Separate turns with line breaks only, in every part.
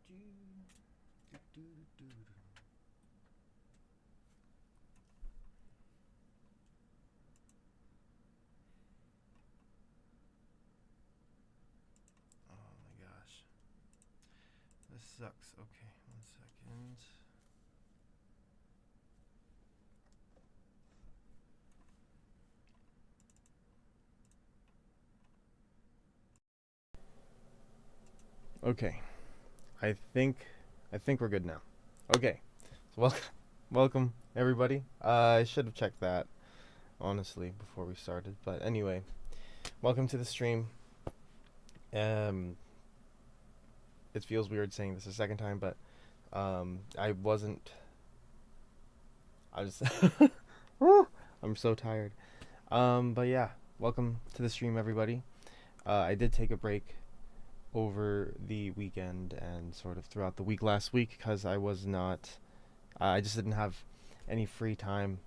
Oh my gosh. This sucks. Okay, 1 second. Okay. I think we're good now. Okay. So welcome everybody. I should have checked that honestly before we started, but anyway, welcome to the stream. Um it feels weird saying this a second time, but I wasn't I was I'm so tired. But yeah, welcome to the stream everybody. I did take a break over the weekend and sort of throughout the week last week because I just didn't have any free time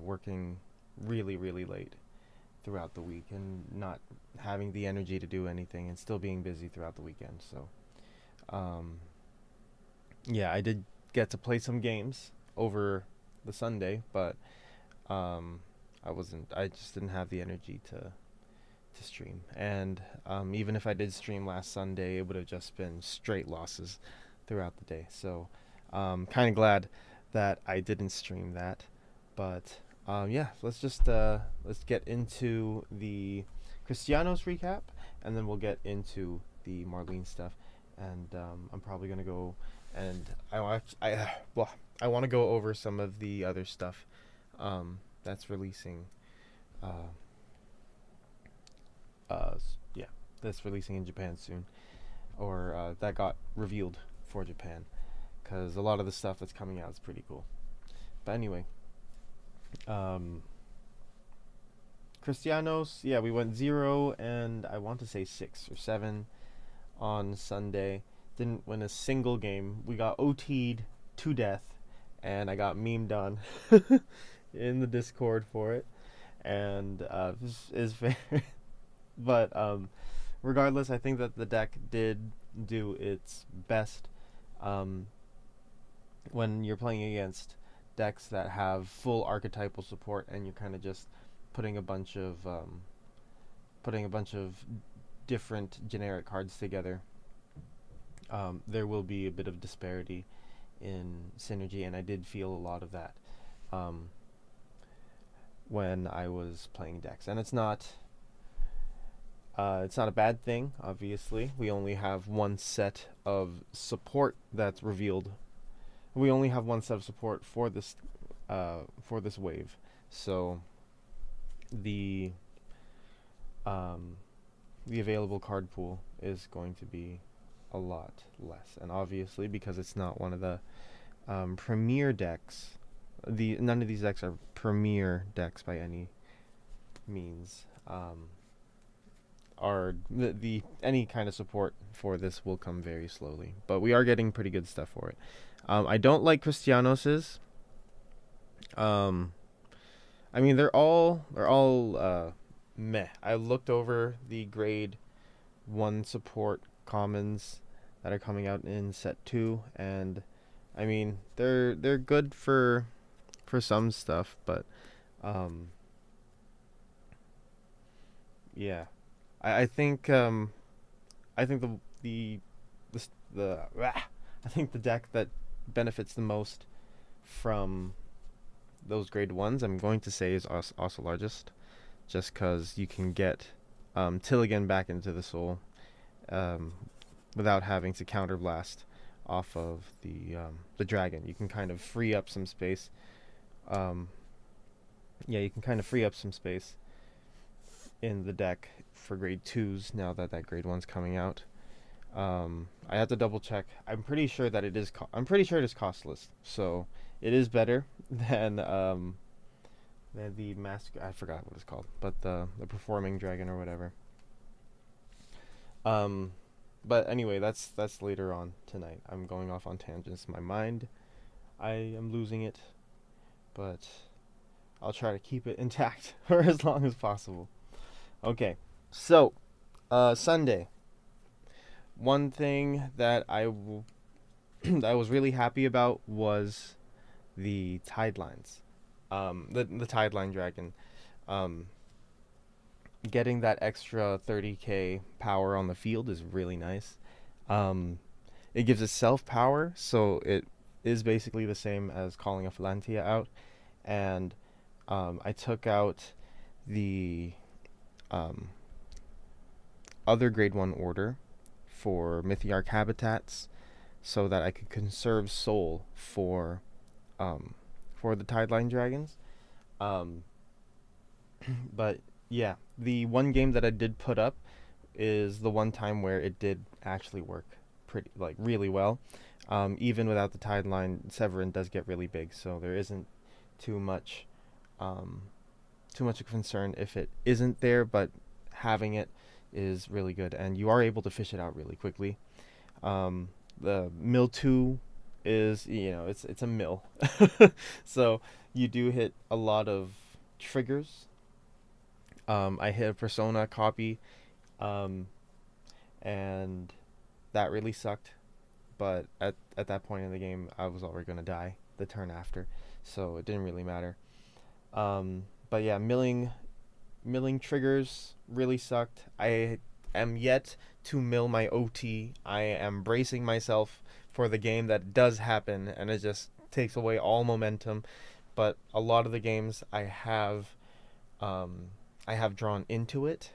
working really late throughout the week and not having the energy to do anything and still being busy throughout the weekend. So, yeah, I did get to play some games over the Sunday, but I just didn't have the energy to stream. And even if I did stream last Sunday, it would have just been straight losses throughout the day. So, kind of glad that I didn't stream that. But yeah, let's get into the Cristianos recap, and then we'll get into the Marlean stuff. And I'm probably gonna go and I want to go over some of the other stuff that's releasing. Uh, yeah, that's releasing in Japan soon, or that got revealed for Japan, because a lot of the stuff that's coming out is pretty cool. But anyway, Cristianos, yeah, we went 0 and I want to say 6 or 7 on Sunday. Didn't win a single game. We got OT'd to death, and I got memed on in the Discord for it, and is fair. But regardless, I think that the deck did do its best when you're playing against decks that have full archetypal support, and you're kind of just putting a bunch of different generic cards together. There will be a bit of disparity in synergy, and I did feel a lot of that when I was playing decks, and it's not a bad thing. Obviously, we only have one set of support that's revealed. We only have one set of support for this wave, so the available card pool is going to be a lot less, and obviously because it's not one of the premier decks, none of these decks are premier decks by any means. Any kind of support for this will come very slowly, but we are getting pretty good stuff for it. I don't like Cristianos's. I mean, they're all meh. I looked over the grade 1 support commons that are coming out in set 2, and I mean, they're good for some stuff, but yeah. I think I think I think the deck that benefits the most from those grade 1s, I'm going to say, is also largest, just because you can get Tilligan back into the soul without having to counterblast off of the dragon. You can kind of free up some space. Yeah, you can kind of free up some space in the deck for grade 2s now that grade 1's coming out. I have to double check. I'm pretty sure that it is costless, so it is better than the master. I forgot what it's called, but the performing dragon or whatever. But anyway, that's later on tonight. I'm going off on tangents. My mind, I am losing it, but I'll try to keep it intact for as long as possible. Okay, so Sunday. One thing that that I was really happy about was the tide lines. The tide line dragon. Um, Getting that extra 30k power on the field is really nice. Um, it gives itself power, so it is basically the same as calling a Falantia out. And I took out the um, other grade 1 order for Mythiarch habitats so that I could conserve soul um, for the Tideline dragons. Um, but yeah, the one game that I did put up is the one time where it did actually work pretty like really well. Even without the Tideline, Severin does get really big, so there isn't too much um, too much of concern if it isn't there, but having it is really good, and you are able to fish it out really quickly. The mill 2 is, it's a mill. So you do hit a lot of triggers. I hit a Persona copy, um, and that really sucked. But at that point in the game, I was already going to die the turn after, so it didn't really matter. But yeah, milling triggers really sucked. I am yet to mill my OT. I am bracing myself for the game that does happen, and it just takes away all momentum. But a lot of the games um, I have drawn into it.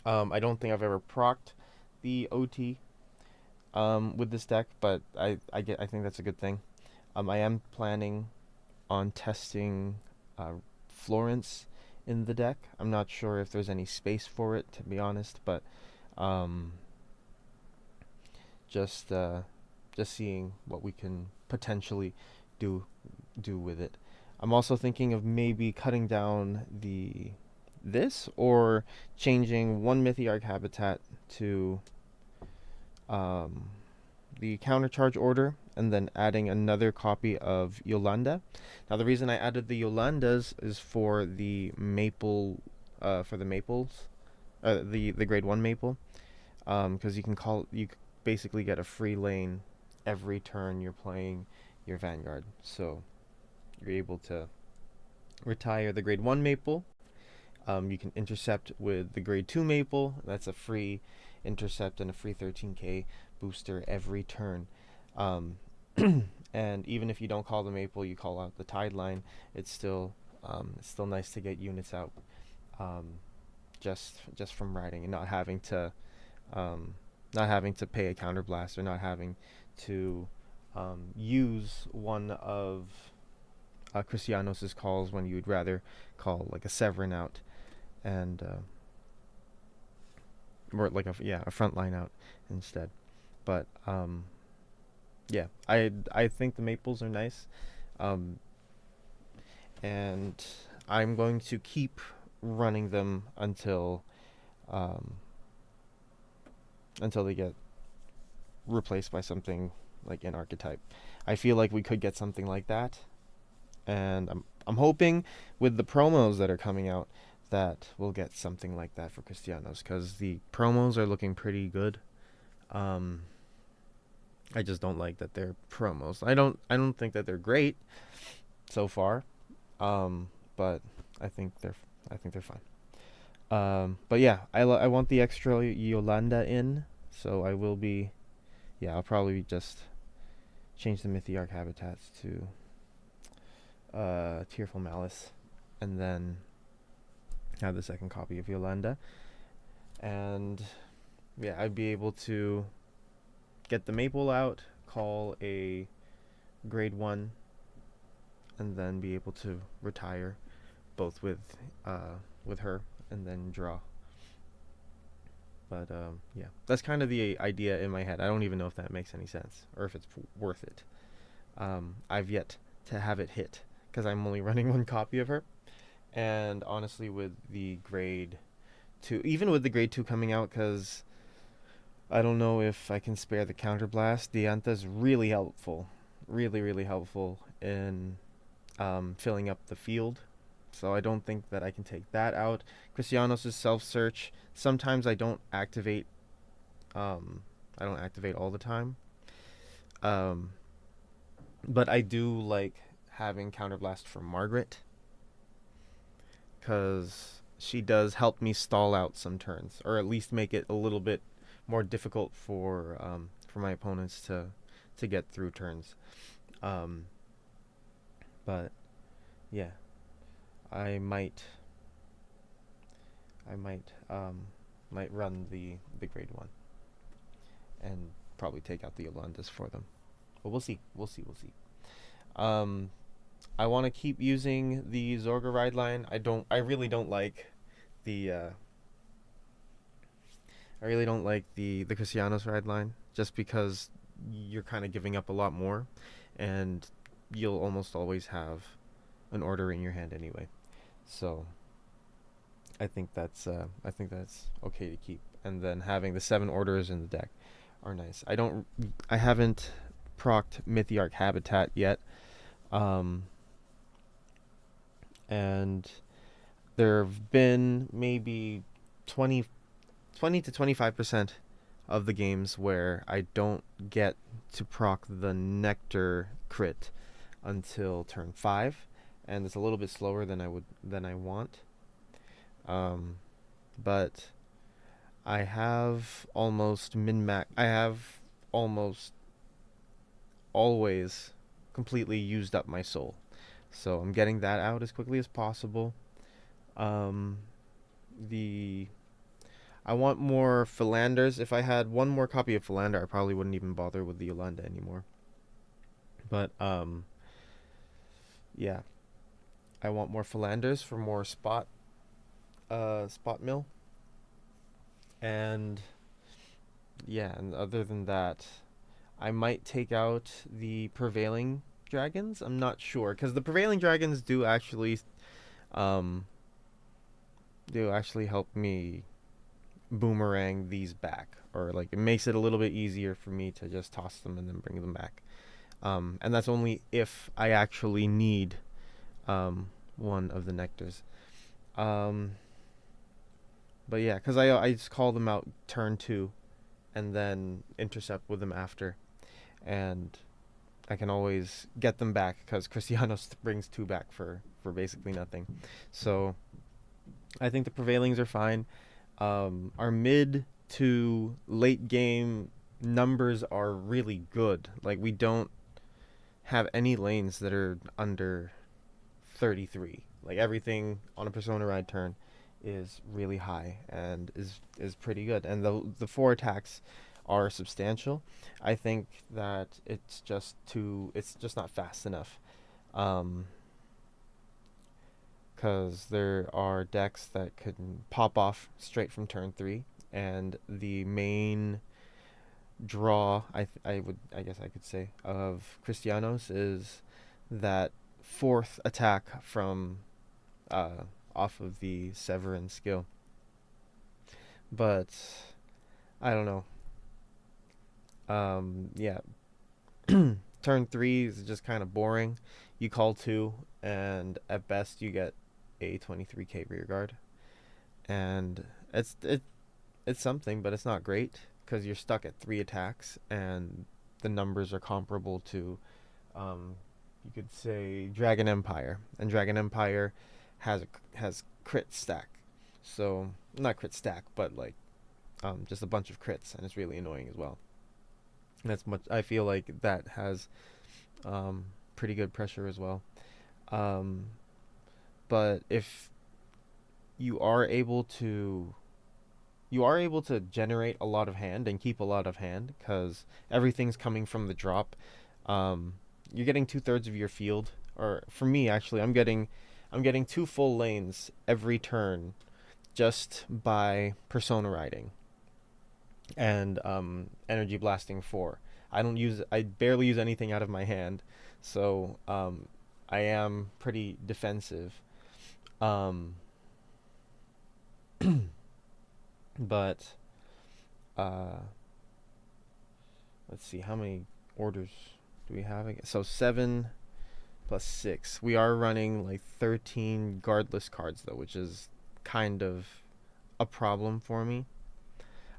I don't think I've ever procced the OT with this deck, but I think that's a good thing. I am planning on testing Florence in the deck. I'm not sure if there's any space for it, to be honest, but um, just uh, just seeing what we can potentially do with it. I'm also thinking of maybe cutting down this or changing one Mythiarch habitat to um, the countercharge order and then adding another copy of Yolanda. Now the reason I added the Yolandas is for the maple, for the maples, the grade 1 maple, because you basically get a free lane every turn you're playing your Vanguard. So you're able to retire the grade 1 maple. You can intercept with the grade 2 maple. That's a free intercept and a free 13k booster every turn. Um, and even if you don't call the maple, you call out the tide line. It's still nice to get units out, just from riding and not having to pay a counterblast or not having to use one of Cristianos' calls when you'd rather call like a Severin out and or like a front line out instead. But yeah, I think the maples are nice, um, and I'm going to keep running them um, until they get replaced by something like an archetype. I feel like we could get something like that, and I'm hoping with the promos that are coming out that we'll get something like that for Cristianos, because the promos are looking pretty good. Um, I just don't like that they're promos. I don't think that they're great so far, but I think they're fine. But yeah, I want the extra Yolanda in, so I will be, yeah, I'll probably just change the Mythiarch habitats to Tearful Malice, and then have the second copy of Yolanda, and yeah, I'd be able to get the maple out, call a grade 1, and then be able to retire both with her and then draw. But yeah, that's kind of the idea in my head. I don't even know if that makes any sense or if it's worth it. I've yet to have it hit because I'm only running one copy of her. And honestly, with the grade 2, even with the grade 2 coming out, because I don't know if I can spare the counterblast, Dianta's really helpful. Really, really helpful in filling up the field. So I don't think that I can take that out. Cristianos' self-search, sometimes I don't activate all the time. Um, but I do like having Counterblast for Margaret, because she does help me stall out some turns, or at least make it a little bit more difficult for my opponents to get through turns. Um, but yeah, I might run the grade one and probably take out the Yolandas for them. But we'll see. We'll see. We'll see. Um, I want to keep using the Zorga ride line. I really don't like the. I really don't like the Cristianos ride line, just because you're kind of giving up a lot more, and you'll almost always have an order in your hand anyway. So I think that's okay to keep. And then having the 7 orders in the deck are nice. I haven't procced Mythiarch Habitat yet. Um, and there have been maybe 20 to 25% of the games where I don't get to proc the Nectar crit until turn 5, and it's a little bit slower than I want. But I have almost I have almost always completely used up my soul. So I'm getting that out as quickly as possible. Um, the I want more Philanders. If I had one more copy of Philander, I probably wouldn't even bother with the Yolanda anymore. But yeah, I want more Philanders for more spot mill. And yeah, and other than that, I might take out the Prevailing Dragons. I'm not sure, because the Prevailing Dragons um do actually help me boomerang these back, or like it makes it a little bit easier for me to just toss them and then bring them back. And that's only if I actually need one of the nectars. Um, but yeah, because I just call them out turn 2 and then intercept with them after, and I can always get them back because Cristianos brings 2 back for basically nothing. So I think the Prevailings are fine. Our mid to late game numbers are really good. Like, we don't have any lanes that are under 33. Like, everything on a Persona Ride turn is really high and is pretty good. And the 4 attacks are substantial. I think that it's just not fast enough. Because there are decks that can pop off straight from turn 3, and the main draw, I guess I could say, of Cristianos is that 4th attack from off of the Severin skill. But I don't know. Yeah, turn 3 is just kind of boring. You call 2, and at best you get a 23k rear guard, and it's something, but it's not great because you're stuck at 3 attacks, and the numbers are comparable to, you could say, Dragon Empire, and Dragon Empire has crit stack, so not crit stack, but like just a bunch of crits, and it's really annoying as well. And I feel like that has pretty good pressure as well. Um, but if you are able to generate a lot of hand and keep a lot of hand, because everything's coming from the drop. You're getting 2/3 of your field, or for me actually, I'm getting 2 full lanes every turn just by Persona riding and energy blasting 4. I barely use anything out of my hand, so I am pretty defensive. Um, but let's see, how many orders do we have again? So 7 plus 6. We are running like 13 guardless cards though, which is kind of a problem for me.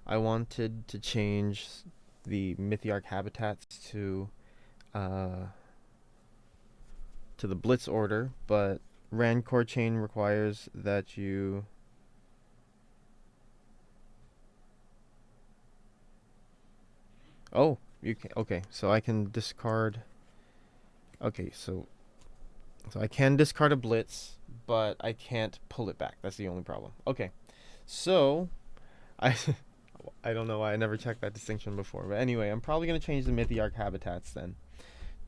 I wanted to change the Mythiarch habitats uh, to the Blitz order, but Rancor chain requires that you. Oh, you can. Okay, so I can discard. Okay, so I can discard a Blitz, but I can't pull it back. That's the only problem. Okay, so I I don't know why I never checked that distinction before, but anyway, I'm probably gonna change the Mythiarch habitats then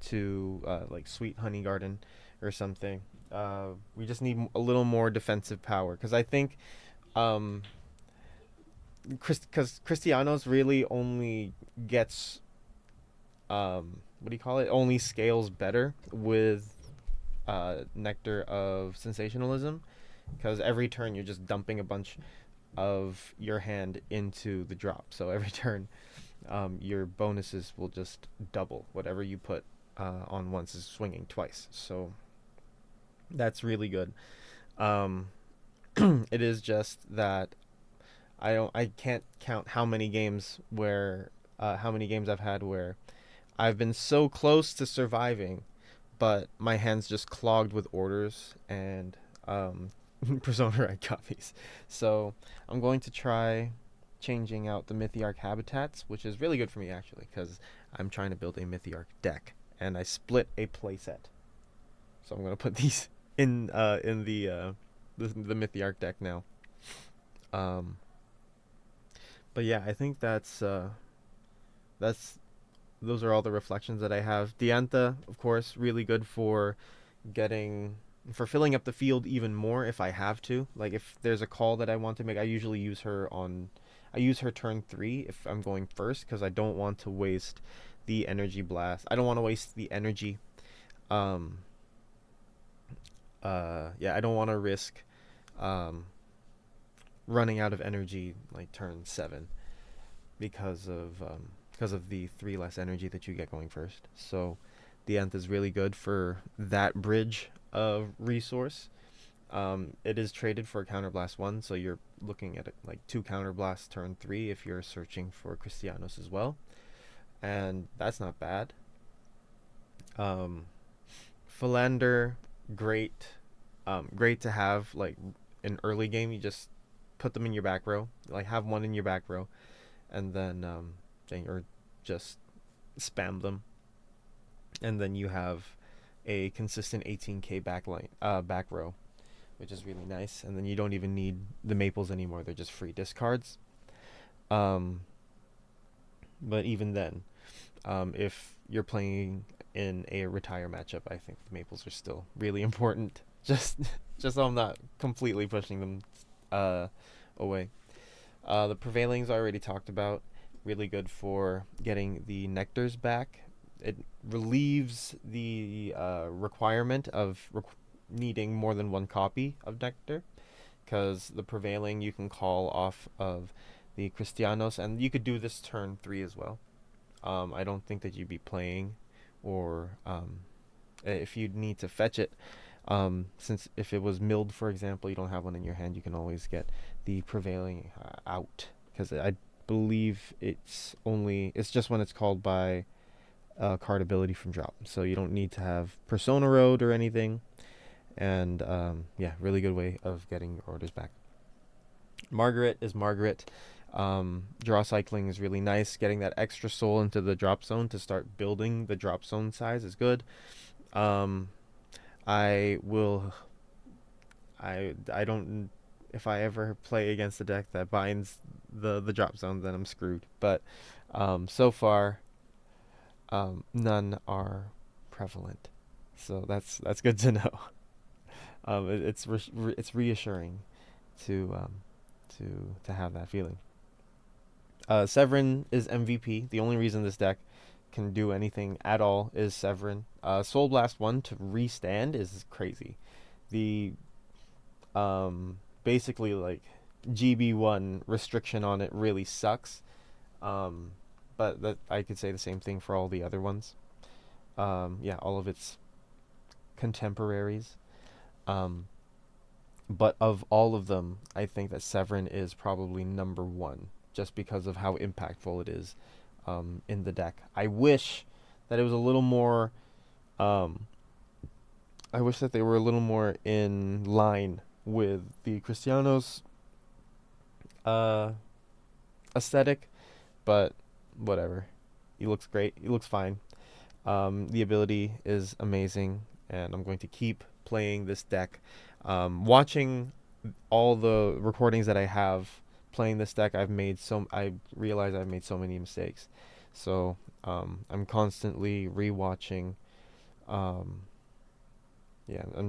to like Sweet Honey Garden or something. We just need a little more defensive power because I think um, because Cristianos really only gets what do you call it? Only scales better with Nectar of Sensationalism because every turn you're just dumping a bunch of your hand into the drop. So every turn, your bonuses will just double. Whatever you put on once is swinging twice. So that's really good. Um, it is just that I can't count how many games I've had where I've been so close to surviving, but my hands just clogged with orders and Persona Red copies. So I'm going to try changing out the Mythiarch habitats, which is really good for me actually, because I'm trying to build a Mythiarch deck, and I split a playset. So I'm gonna put these in the Mythiarch deck now. Um, but yeah, I think that's those are all the reflections that I have. Diantha, of course, really good for getting for filling up the field even more if I have to. Like if there's a call that I want to make, I usually use her on. I use her turn 3 if I'm going first because I don't want to waste the energy blast. I don't want to waste the energy. Um. Yeah, I don't want to risk um running out of energy like turn 7 because of the 3 less energy that you get going first. So the Nth is really good for that bridge of resource. It is traded for a counterblast 1, so you're looking at it like 2 counterblasts turn 3 if you're searching for Cristianos as well, and that's not bad. Um, Philander, great, great to have like in early game. You just put them in your back row, like have one in your back row, and then or just spam them, and then you have a consistent 18k back row, which is really nice. And then you don't even need the maples anymore; they're just free discards. Um, but even then, if you're playing in a retire matchup, I think the maples are still really important. Just so I'm not completely pushing them away. The prevailings I already talked about. Really good for getting the nectars back. It relieves the requirement of needing more than one copy of nectar, because the prevailing you can call off of the Cristianos, and you could do this turn 3 as well. I don't think that you'd be playing, or if you need to fetch it, since if it was milled, for example, you don't have one in your hand, you can always get the prevailing out, because I believe it's just when it's called by card ability from drop, so you don't need to have Persona Road or anything. And yeah, really good way of getting your orders back. Margaret is Margaret. Draw cycling is really nice. Getting that extra soul into the drop zone to start building the drop zone size is good. Um, I will. I don't. If I ever play against a deck that binds the drop zone, then I'm screwed. But so far, none are prevalent, so that's good to know. It's reassuring to to have that feeling. Severin is MVP. The only reason this deck can do anything at all is Severin. Soul Blast 1 to restand is crazy. The basically like GB1 restriction on it really sucks. But that I could say the same thing for all the other ones. Yeah, all of its contemporaries. But of all of them, I think that Severin is probably number 1, just because of how impactful it is in the deck. I wish that it was a little more. I wish that they were a little more in line with the Cristianos uh, aesthetic, but whatever. He looks great. He looks fine. The ability is amazing, and I'm going to keep playing this deck. Watching all the recordings that I have playing this deck, I realize I've made so many mistakes. So I'm constantly rewatching. I'm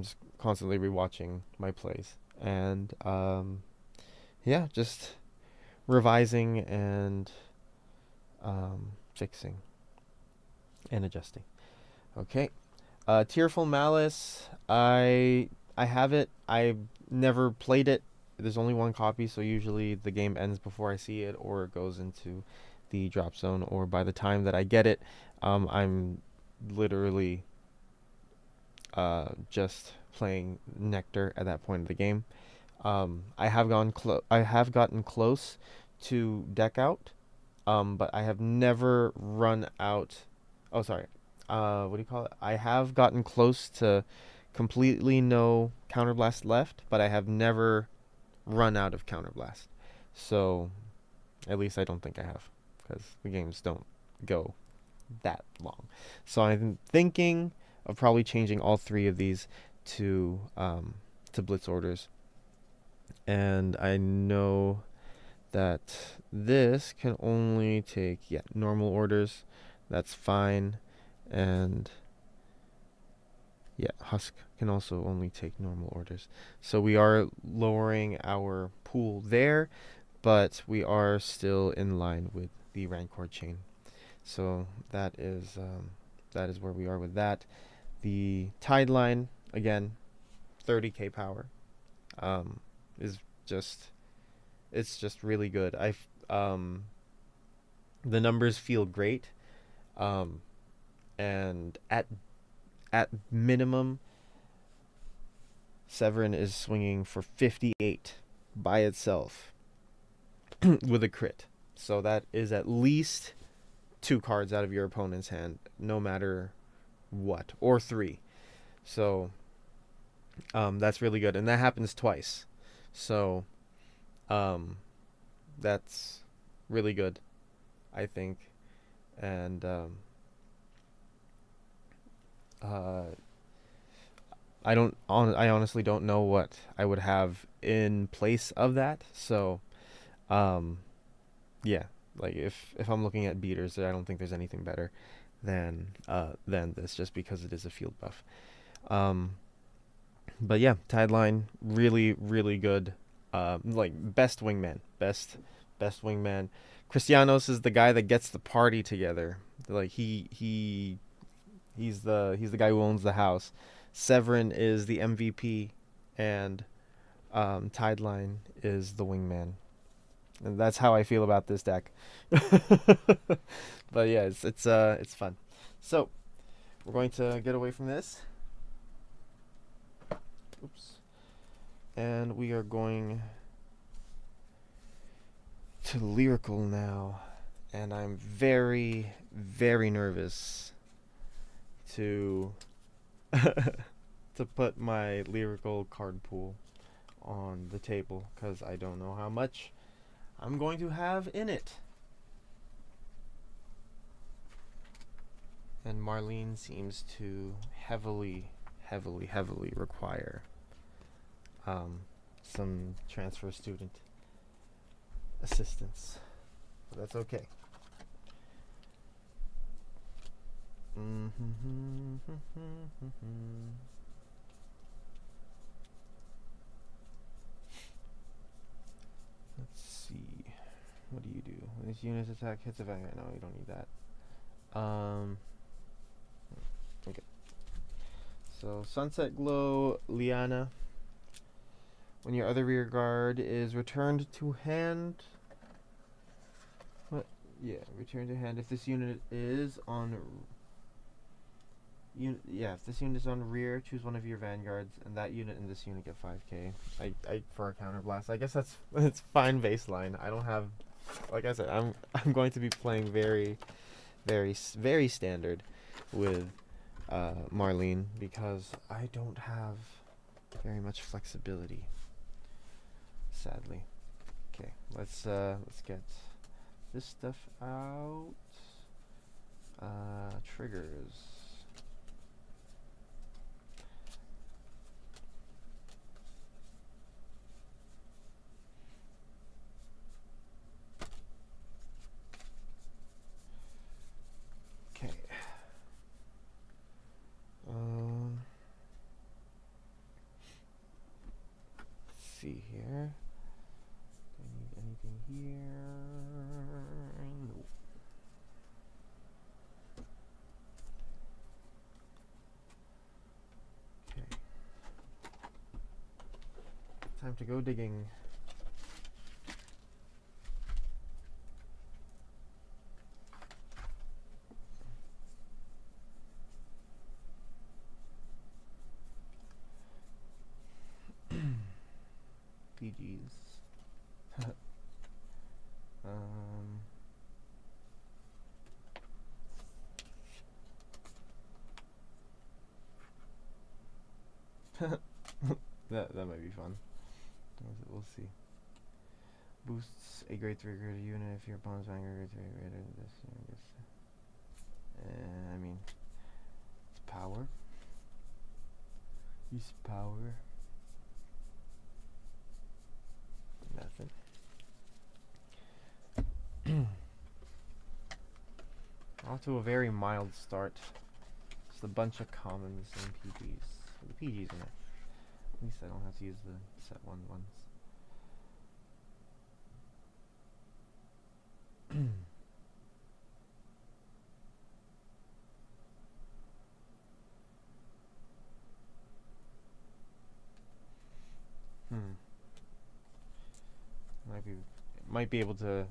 just constantly rewatching my plays, and just revising and fixing and adjusting. Okay. Tearful Malice. I have it. I've never played it. There's only one copy, so usually the game ends before I see it, or it goes into the drop zone, or by the time that I get it, I'm literally just playing Nectar at that point of the game. I have gotten close to deck out, but I have never run out. Oh, sorry. What do you call it? I have gotten close to completely no counterblast left, but I have never run out of counterblast. So, at least I don't think I have, because the games don't go that long. So I'm thinking of probably changing all three of these to blitz orders, and I know that this can only take normal orders. That's fine, and Husk can also only take normal orders. So we are lowering our pool there, but we are still in line with the Rancor chain. So that is where we are with that. The Tide line, again, 30k power, is just really good. The numbers feel great, and at minimum, Severin is swinging for 58 by itself with a crit. So that is at least 2 cards out of your opponent's hand, no matter what, or 3. So that's really good, and that happens twice. So that's really good, I think, and I honestly don't know what I would have in place of that. So like if I'm looking at beaters, I don't think there's anything better than this, just because it is a field buff. But yeah, Tide line, really, really good. Like best wingman. Cristianos is the guy that gets the party together. Like he's the guy who owns the house. Severin is the MVP, and Tide line is the wingman. And that's how I feel about this deck. But yeah, it's fun. So we're going to get away from this. Oops. And we are going to lyrical now, and I'm very, very nervous to to put my lyrical card pool on the table, because I don't know how much I'm going to have in it. And Marlean seems to heavily require some transfer student assistance. But that's okay. Let's see. What do you do? When this unit's attack hits a Vanguard. No, you don't need that. Okay. So Sunset Glow, Liana. When your other rear guard is returned to hand. What? Yeah, return to hand. If this unit is on. If this unit is on rear, choose one of your vanguards, and that unit and this unit get 5k. I for a counterblast. I guess it's fine baseline. I don't have like I said, I'm going to be playing very standard with Marlean because I don't have very much flexibility, sadly. Okay, let's get this stuff out. Triggers. Okay. Let's see here. Do I need anything here? Nope. Okay. Time to go digging. PGs. that might be fun. We'll see. Boosts a grade 3 greater unit if your opponent's Vanguard grade 3 greater than this. I mean, it's power. Use power. Nothing. Off to a very mild start. Just a bunch of commons and PGs. The PGs in it. At least I don't have to use the set 1 ones. Might be able to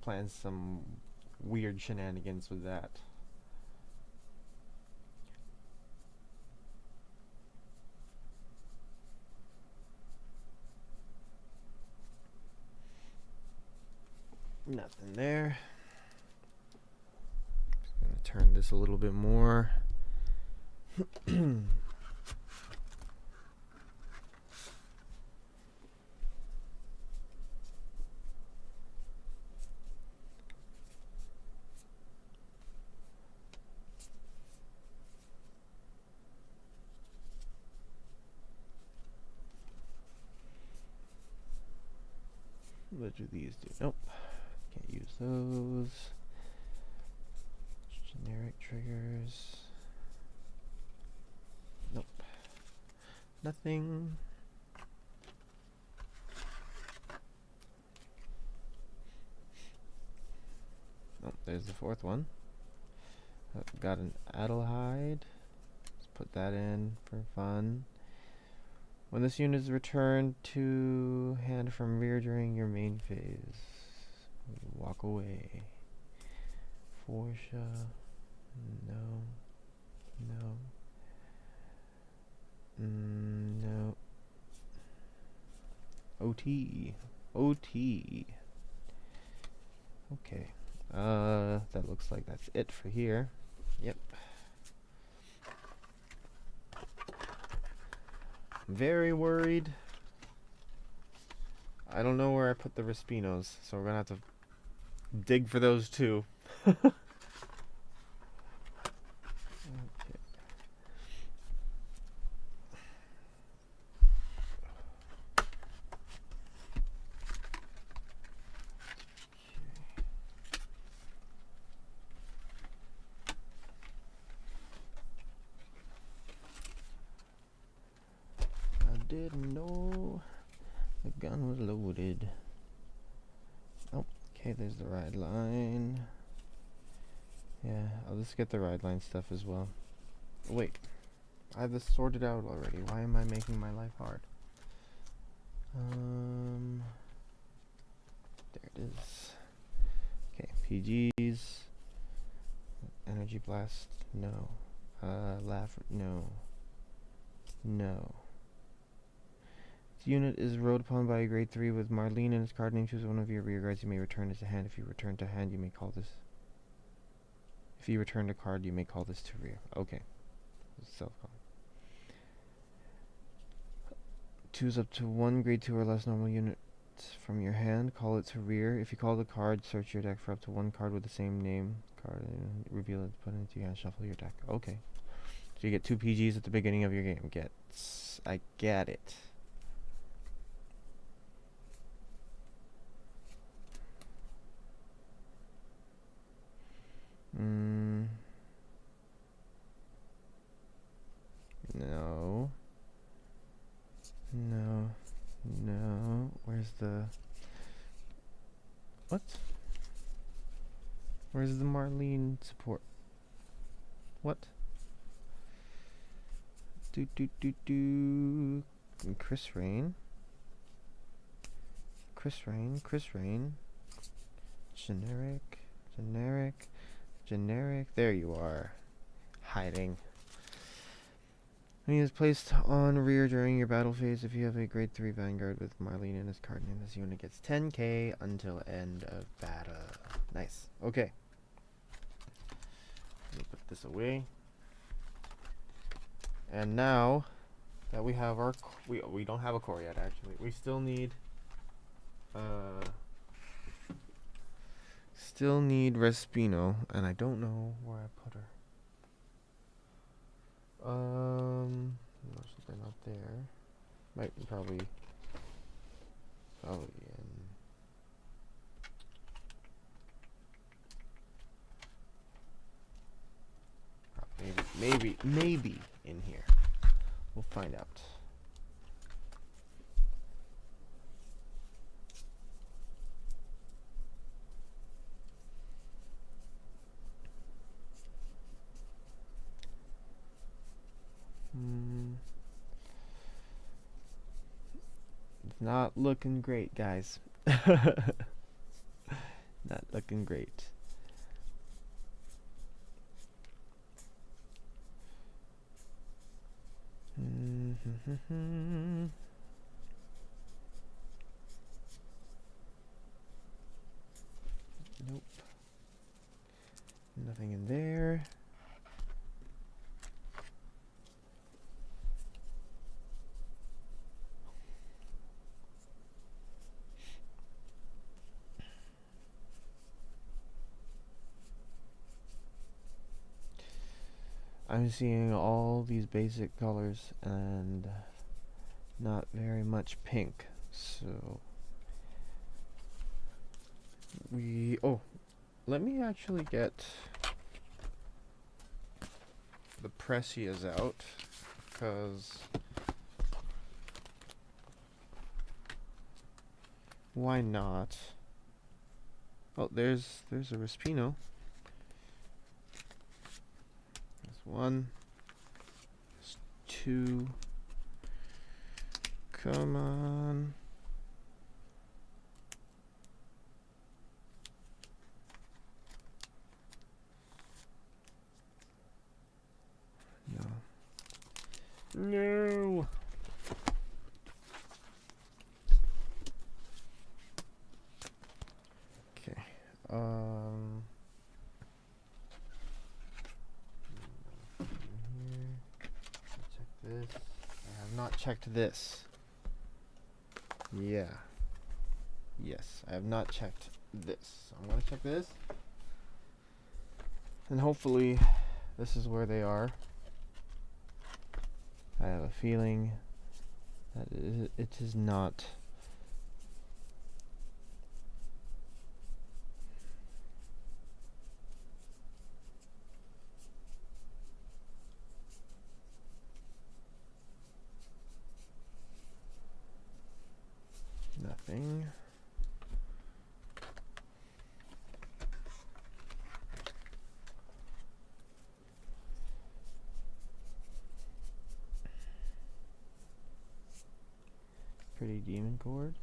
plan some weird shenanigans with that. Nothing there. Just gonna turn this a little bit more. What do these do? Nope. Can't use those. Generic triggers. Nope. Nothing. Oh, there's the fourth one. Got an Adelheid. Let's put that in for fun. When this unit is returned to hand from rear during your main phase, walk away. Forsha. No. No. No. OT. OT. Okay. That looks like that's it for here. Yep. I'm very worried. I don't know where I put the Respinos, so we're gonna have to dig for those too. Okay. Didn't know the gun was loaded. Oh, okay, there's the ride line. Yeah, I'll just get the ride line stuff as well. Wait, I have this sorted out already. Why am I making my life hard? There it is. Okay, PGs. Energy blast, no. Laugh, no. No. unit is rode upon by a grade 3 with Marlean in its card name. Choose one of your rear guards. You may return it to hand. If you return to hand, you may call this. If you return a card, you may call this to rear. Okay. Self-call. Choose up to one grade 2 or less normal units from your hand. Call it to rear. If you call the card, search your deck for up to one card with the same name card and reveal it. Put it into your hand. Shuffle your deck. Okay. So you get 2 PGs at the beginning of your game. I get it. No. No. No. Where's the... What? Where's the Marlean support? What? Chris Rain. Generic. There you are. Hiding. When he is placed on rear during your battle phase, if you have a grade 3 Vanguard with Marlean in his card name, this unit gets 10k until end of battle. Nice. Okay. Let me put this away. And now that we have our... We don't have a core yet, actually. We still need... Still need Respino, and I don't know where I put her. No, they're not there. Might probably in. Maybe in here. We'll find out. It's not looking great, guys. Not looking great. Nope. Nothing in there. I'm seeing all these basic colors and not very much pink, so let me actually get the Precias out, because why not? Oh, there's a Respino. One, two, come on. No. Okay. This. I have not checked this. Yeah. Yes, I have not checked this. So I'm going to check this. And hopefully this is where they are. I have a feeling that it is not. Nothing. Pretty demon cord.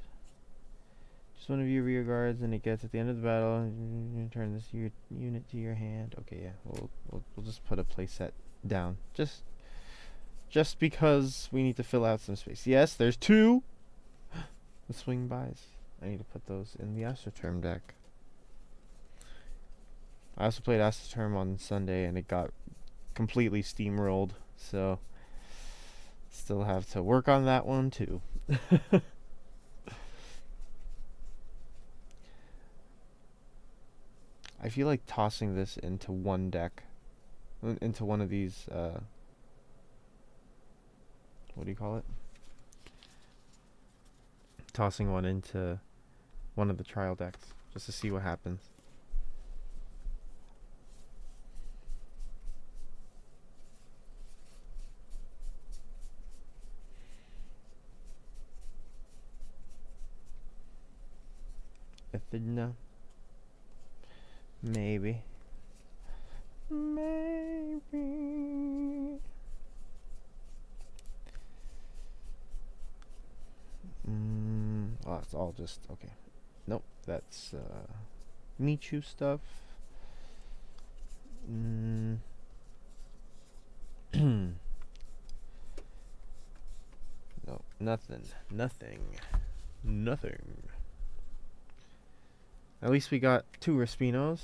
Just one of your rear guards, and it gets at the end of the battle. You turn this unit to your hand. Okay, yeah, we'll just put a playset down. Just because we need to fill out some space. Yes, there's 2. the swing bys. I need to put those in the Astroterm deck. I also played Astroterm on Sunday and it got completely steamrolled, so still have to work on that one too. I feel like tossing this into one deck, into one of these, what do you call it? Tossing one into one of the trial decks, just to see what happens. Echidna. Maybe. Oh, it's all just okay. Nope, that's Michu stuff. No, nothing. At least we got 2 Respinos.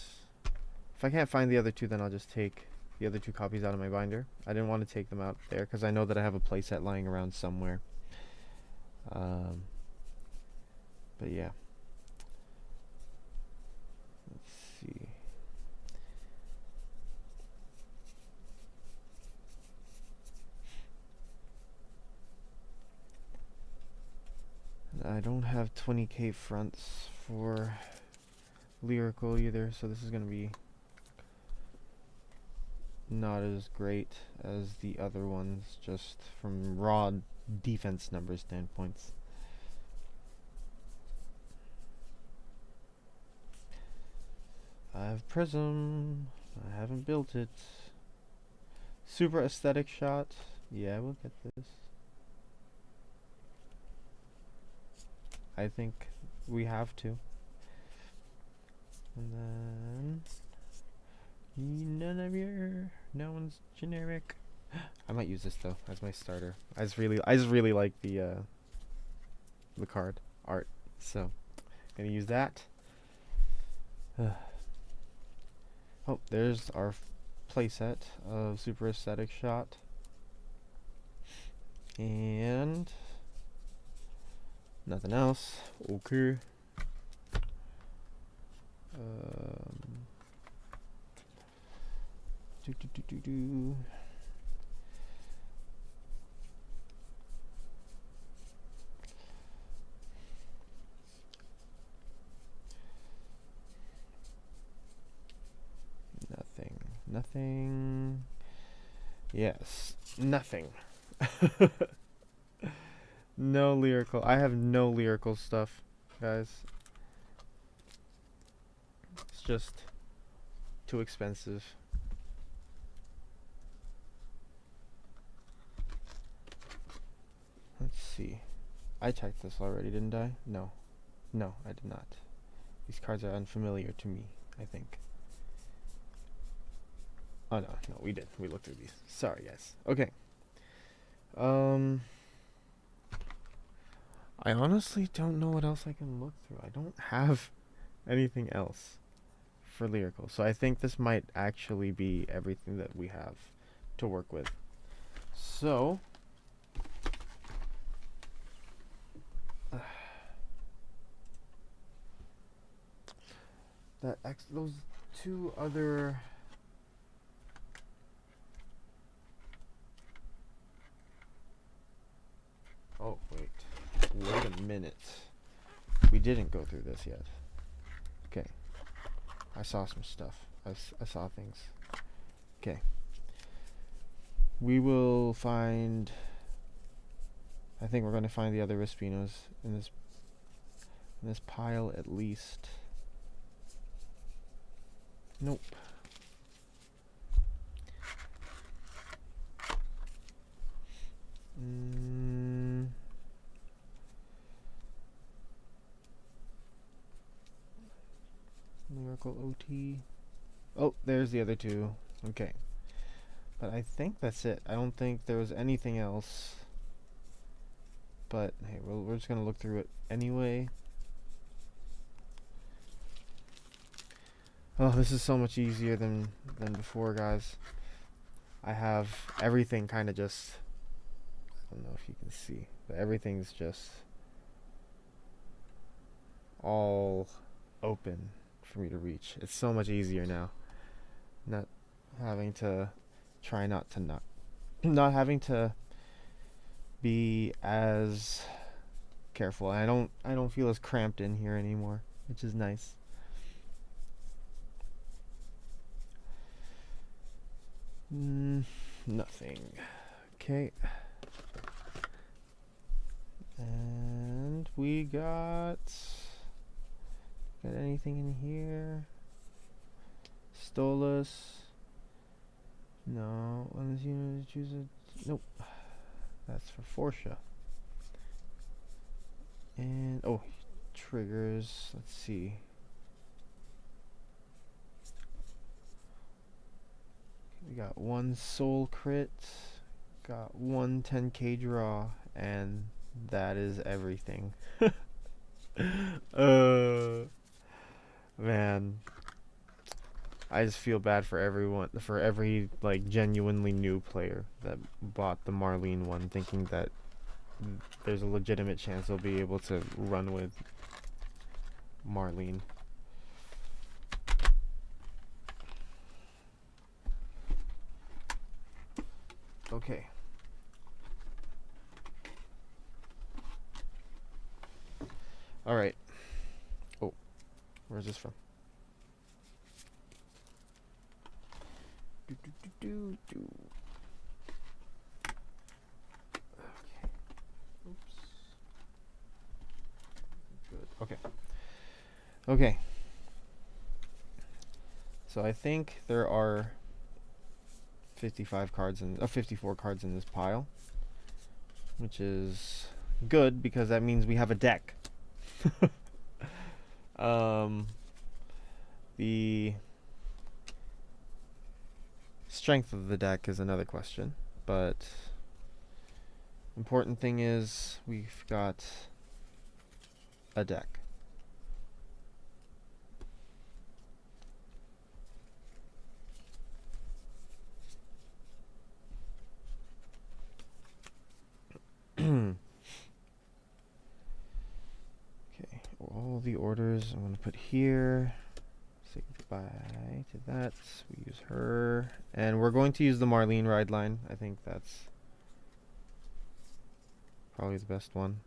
If I can't find the other 2, then I'll just take the other 2 copies out of my binder. I didn't want to take them out there because I know that I have a playset lying around somewhere. But yeah. Let's see. I don't have 20k fronts for lyrical either, so this is going to be not as great as the other ones, just from raw defense number standpoints. I have Prism. I haven't built it. Super aesthetic shot. Yeah, we'll get this. I think we have to. And then no one's generic. I might use this though as my starter. I just really like the card art, so gonna use that. Oh, there's our playset of Super Aesthetic Shot. And nothing else. Okay. Nothing. Yes, nothing. No lyrical. I have no lyrical stuff, guys. It's just too expensive. Let's see. I checked this already, didn't I? No. No, I did not. These cards are unfamiliar to me, I think. Oh, no, we did. We looked through these. Sorry, guys. Okay. I honestly don't know what else I can look through. I don't have anything else for lyrical. So I think this might actually be everything that we have to work with. So those 2 other oh wait a minute, we didn't go through this yet. Okay, I saw some stuff. I saw things. Okay, we will find, I think we're going to find the other Respinos in this pile at least. Nope. Lyrical OT. Oh, there's the other 2. Okay. But I think that's it. I don't think there was anything else but hey, we're just gonna look through it anyway. Oh, this is so much easier than before, guys. I have everything kind of just, I don't know if you can see, but everything's just all open for me to reach. It's so much easier now. Not having to try not having to be as careful. I don't feel as cramped in here anymore, which is nice. Nothing. Okay. And we got anything in here? Stolas. No. Unless you choose a, nope. That's for Forsha. And oh, triggers. Let's see. We got one soul crit, got one 10k draw, and that is everything. Man, I just feel bad for everyone, for every like genuinely new player that bought the Marlean one, thinking that there's a legitimate chance they'll be able to run with Marlean. Okay. All right. Oh, where's this from? Okay. Oops. Good. Okay. Okay. So I think there are 55 cards in 54 cards in this pile, which is good because that means we have a deck. The strength of the deck is another question, but important thing is we've got a deck. Okay, all the orders I'm going to put here. Say goodbye to that. We use her. And we're going to use the Marlean ride line. I think that's probably the best one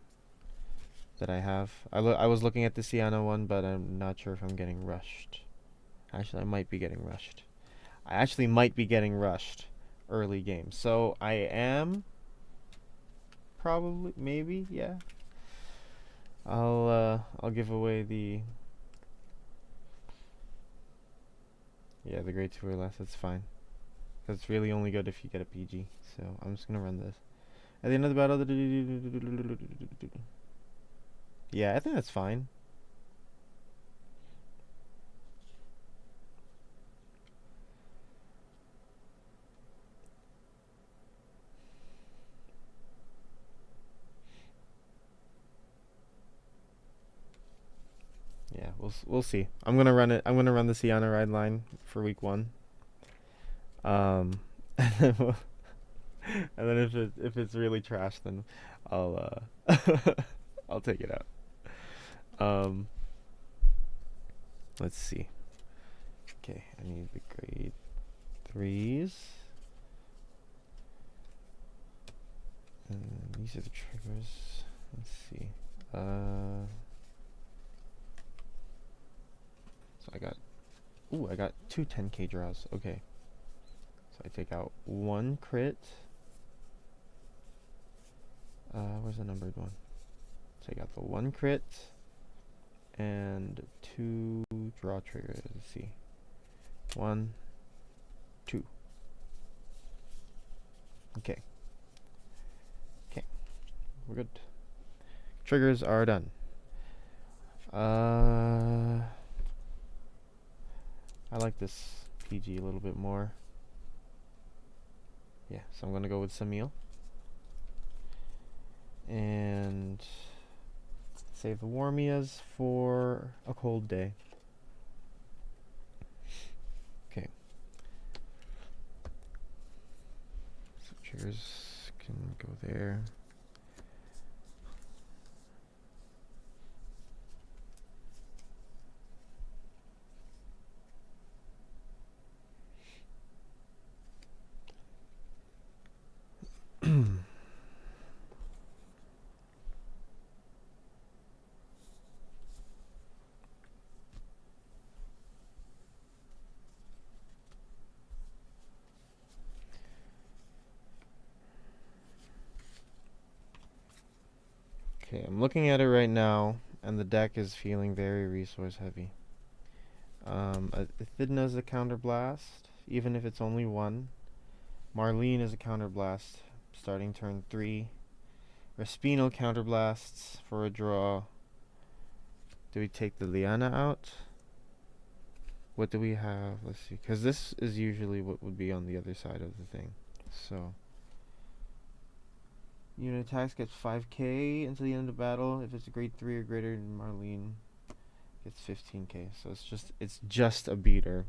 that I have. I was looking at the Sienna one, but I'm not sure if I'm getting rushed. Actually, I might be getting rushed. I actually might be getting rushed early game. So I am probably, maybe, yeah. I'll give away the the grade 2 or less. That's fine. That's really only good if you get a PG. So I'm just gonna run this. At the end of the battle, yeah, I think that's fine. Yeah, we'll see. I'm gonna run it. I'm gonna run the Sienna ride line for week 1. And then if it's really trash, then I'll I'll take it out. Let's see. Okay, I need the grade 3s. And these are the triggers. Let's see. So I got two 10k draws. Okay. So I take out one crit. Where's the numbered one? Take out the one crit and 2 draw triggers. Let's see. 1, 2. Okay. Okay. We're good. Triggers are done. I like this PG a little bit more. Yeah, so I'm gonna go with Samil. And save the Warmias for a cold day. Okay. So chairs can go there. Okay, I'm looking at it right now, and the deck is feeling very resource heavy. Echidna is a counterblast, even if it's only one. Marlean is a counterblast, starting turn 3. Respino counterblasts for a draw. Do we take the Liana out? What do we have? Let's see, because this is usually what would be on the other side of the thing. So unit attacks gets 5k until the end of battle. If it's a grade 3 or greater, Marlean gets 15k. So it's just a beater.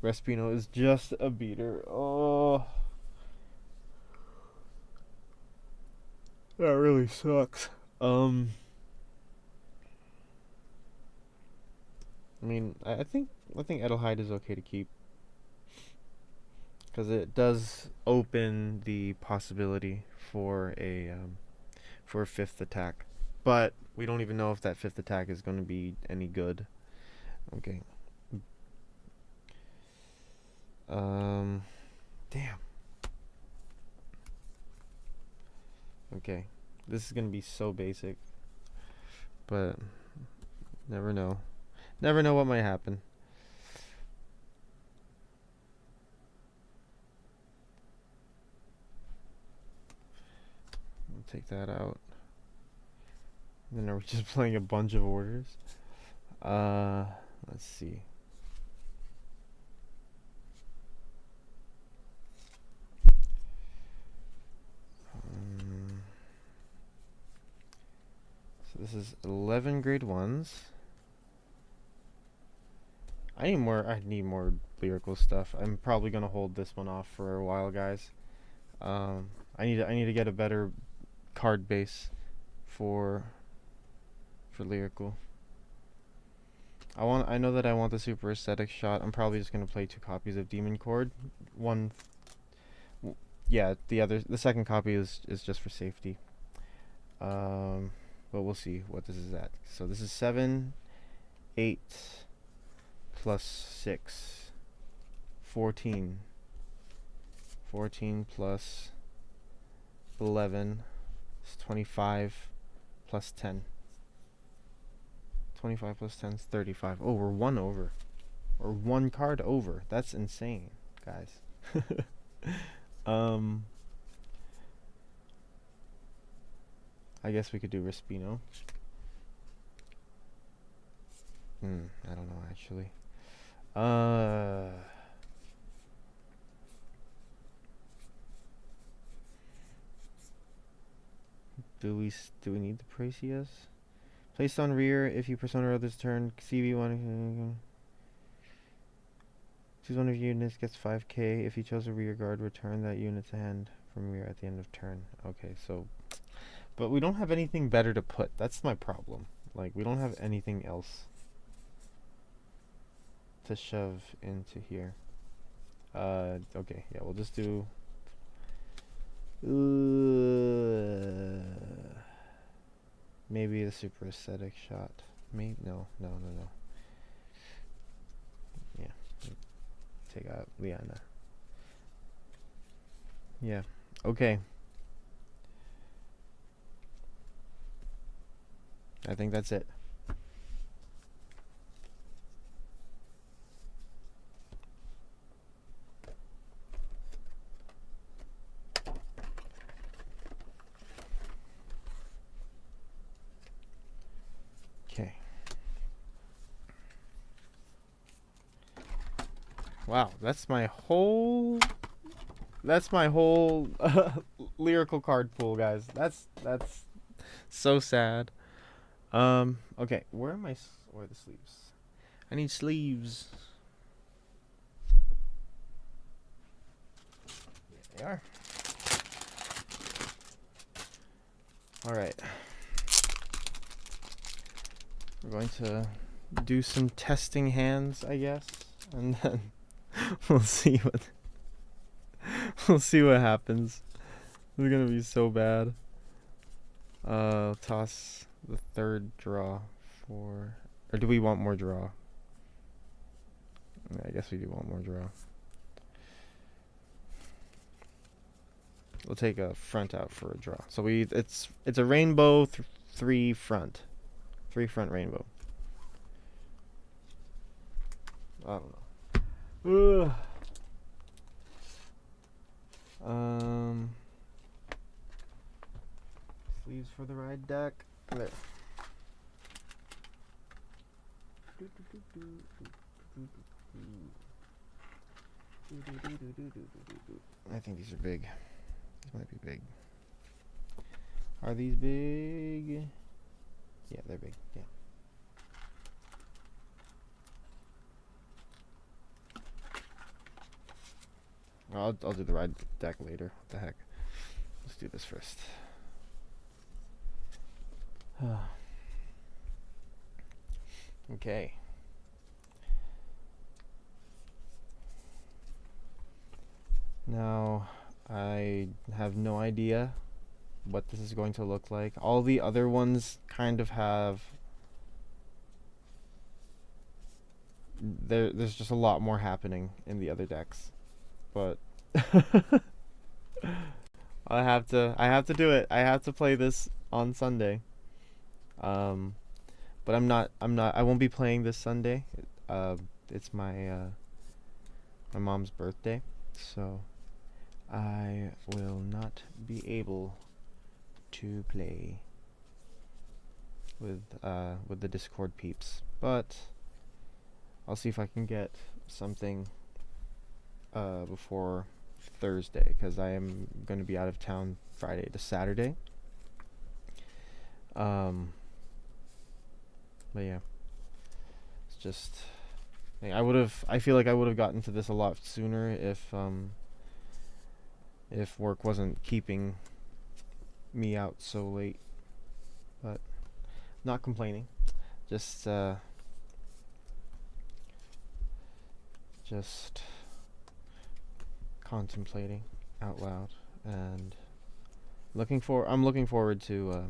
Respino is just a beater. Oh, that really sucks. I mean, I think Edelheid is okay to keep, because it does open the possibility for a 5th attack, but we don't even know if that 5th attack is going to be any good. Okay. Damn. Okay, this is going to be so basic, but never know. Never know what might happen. We'll take that out. Then are we just playing a bunch of orders? Let's see. So this is 11 grade 1s. I need more lyrical stuff. I'm probably gonna hold this one off for a while, guys. I need to get a better card base for lyrical. I know that I want the super aesthetic shot. I'm probably just gonna play 2 copies of Demon Cord. The second copy is just for safety. But we'll see what this is at. So this is 7, 8 plus 6, 14. 14 plus 11 is 25 plus 10. 25 plus 10 is 35. Oh, we're 1 over. Or 1 card over. That's insane, guys. I guess we could do Respino. I don't know, actually. Do we need the Praesius? Placed on rear if you persona or others turn CV1. Choose one of your units, gets 5k. If you chose a rear guard, return that unit to hand from rear at the end of turn. Okay, so, but we don't have anything better to put. That's my problem. Like, we don't have anything else to shove into here. Okay, yeah, we'll just do maybe the super aesthetic shot. Maybe no. Yeah, take out Liana. Yeah, okay. I think that's it. Okay. Wow, that's my whole lyrical card pool, guys. That's So sad. Okay, where am I? Where are the sleeves? I need sleeves. There they are. All right. We're going to do some testing hands, I guess, and then we'll see what happens. It's gonna be so bad. Toss the third draw for, or do we want more draw? I guess we do want more draw. We'll take a front out for a draw. So it's a rainbow, three front rainbow. I don't know. Sleeves for the ride deck. There. I think these are big. These might be big. Are these big? Yeah, they're big. Yeah. I'll do the ride deck later. What the heck? Let's do this first. Okay. Now, I have no idea what this is going to look like. All the other ones kind of have... There's just a lot more happening in the other decks. But I have to do it. I have to play this on Sunday. But I won't be playing this Sunday. It's my mom's birthday, so I will not be able to play with the Discord peeps. But I'll see if I can get something before Thursday, because I am going to be out of town Friday to Saturday. But yeah, it's just, I feel like I would have gotten to this a lot sooner if work wasn't keeping me out so late. But not complaining, just contemplating out loud, and I'm looking forward to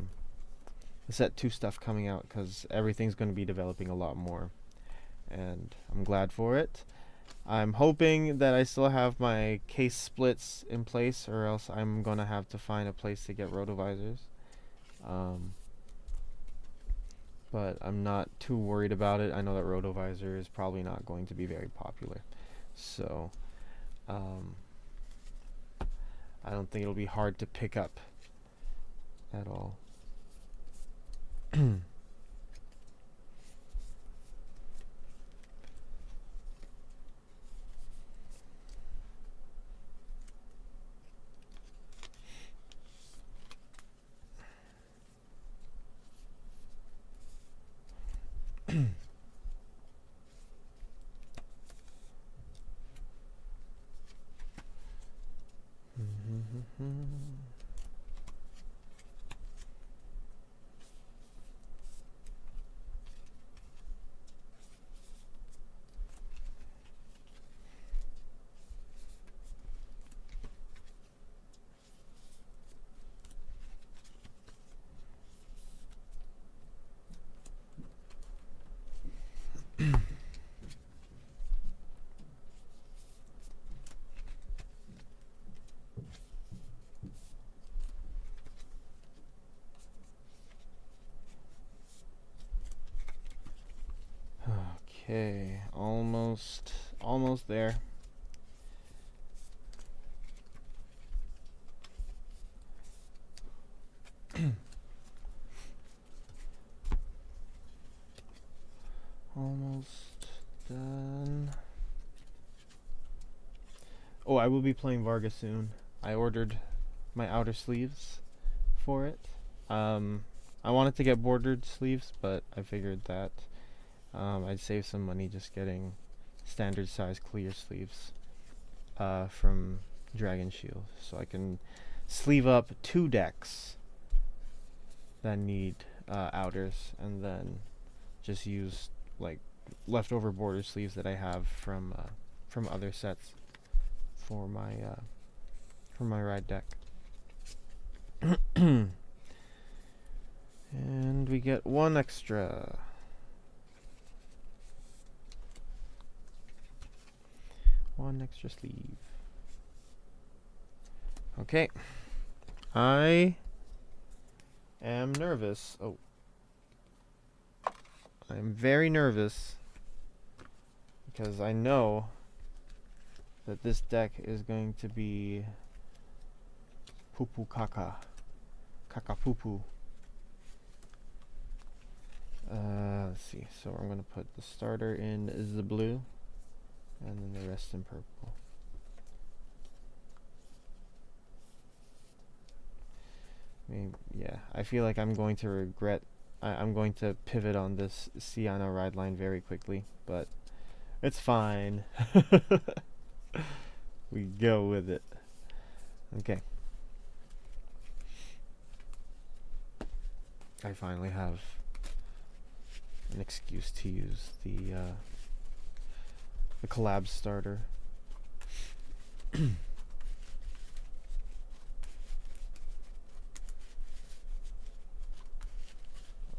the set 2 stuff coming out, because everything's going to be developing a lot more, and I'm glad for it. I'm hoping that I still have my case splits in place, or else I'm going to have to find a place to get rotovisors. But I'm not too worried about it. I know that rotovisor is probably not going to be very popular, so I don't think it'll be hard to pick up at all. Okay, almost there. Almost done. Oh, I will be playing Varga soon. I ordered my outer sleeves for it. I wanted to get bordered sleeves, but I figured that I'd save some money just getting standard size clear sleeves from Dragon Shield, so I can sleeve up 2 decks that need outers, and then just use like leftover border sleeves that I have from other sets for my ride deck. And we get 1 extra. One extra sleeve. Okay. I am nervous. Oh. I'm very nervous because I know that this deck is going to be poo poo caca. Caca poo poo. Let's see. So I'm going to put the starter in the blue and then the rest in purple. Maybe, yeah, I feel like I'm going to regret. I'm going to pivot on this Sienna ride line very quickly, but it's fine. We go with it. Okay. I finally have an excuse to use the collab starter.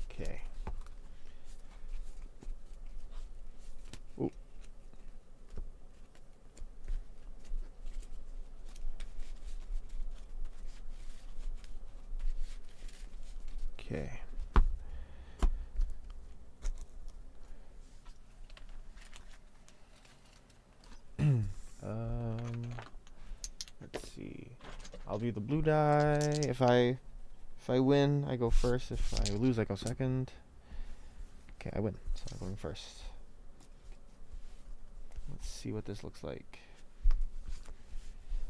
Okay. Ooh. Okay. Let's see. I'll be the blue die. If I win, I go first. If I lose, I go second. Okay, I win, so I'm going first. Let's see what this looks like.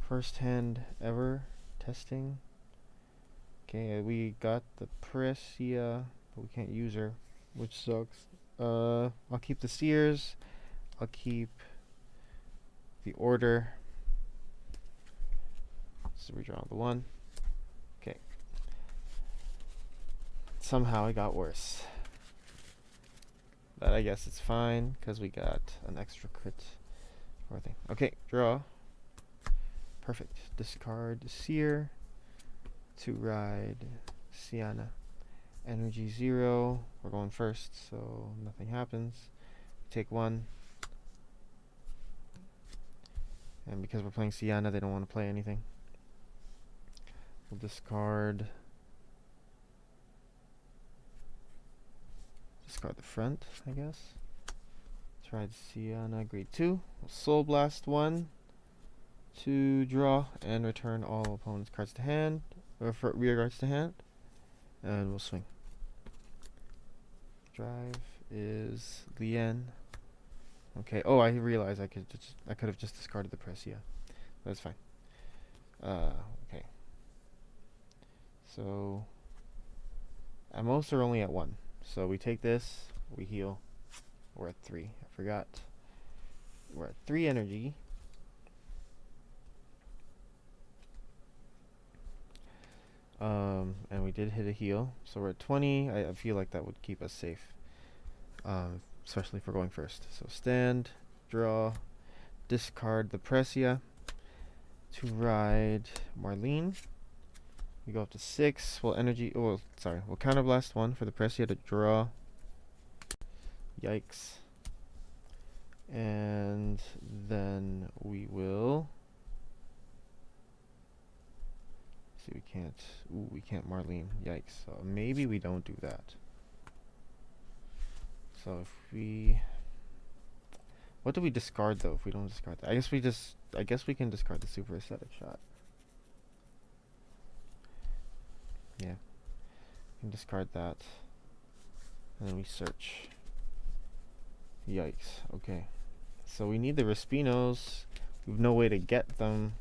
First hand ever testing. Okay, we got the Pressia, but we can't use her, which sucks. I'll keep the Sears. I'll keep the Order. So we draw the 1. Okay. Somehow it got worse. But I guess it's fine, because we got an extra crit or thing. Okay, draw. Perfect. Discard Seer to ride Sienna. Energy 0. We're going first, so nothing happens. Take 1. And because we're playing Sienna, they don't want to play anything. We'll discard the front, I guess. Tried Sienna, grade 2. We'll Soul Blast 1 to draw and return all opponent's cards to hand, or for rear cards to hand, and we'll swing. Drive is Lien. Okay. Oh, I realized I could have just discarded the Pressia. That's fine. Okay. So most are only at 1. So we take this, we heal. We're at 3. I forgot. We're at 3 energy. And we did hit a heal, so we're at 20. I feel like that would keep us safe, especially if we're going first. So stand, draw, discard the Pressia to ride Marlean. We go up to 6. We'll we'll counterblast 1 for the Pressia to draw. Yikes. And then we will see, we can't Marlean. Yikes. So maybe we don't do that. So if we, what do we discard though if we don't discard that? I guess we can discard the super aesthetic shot. Yeah. We can discard that. And then we search. Yikes. Okay. So we need the Respinos. We have no way to get them.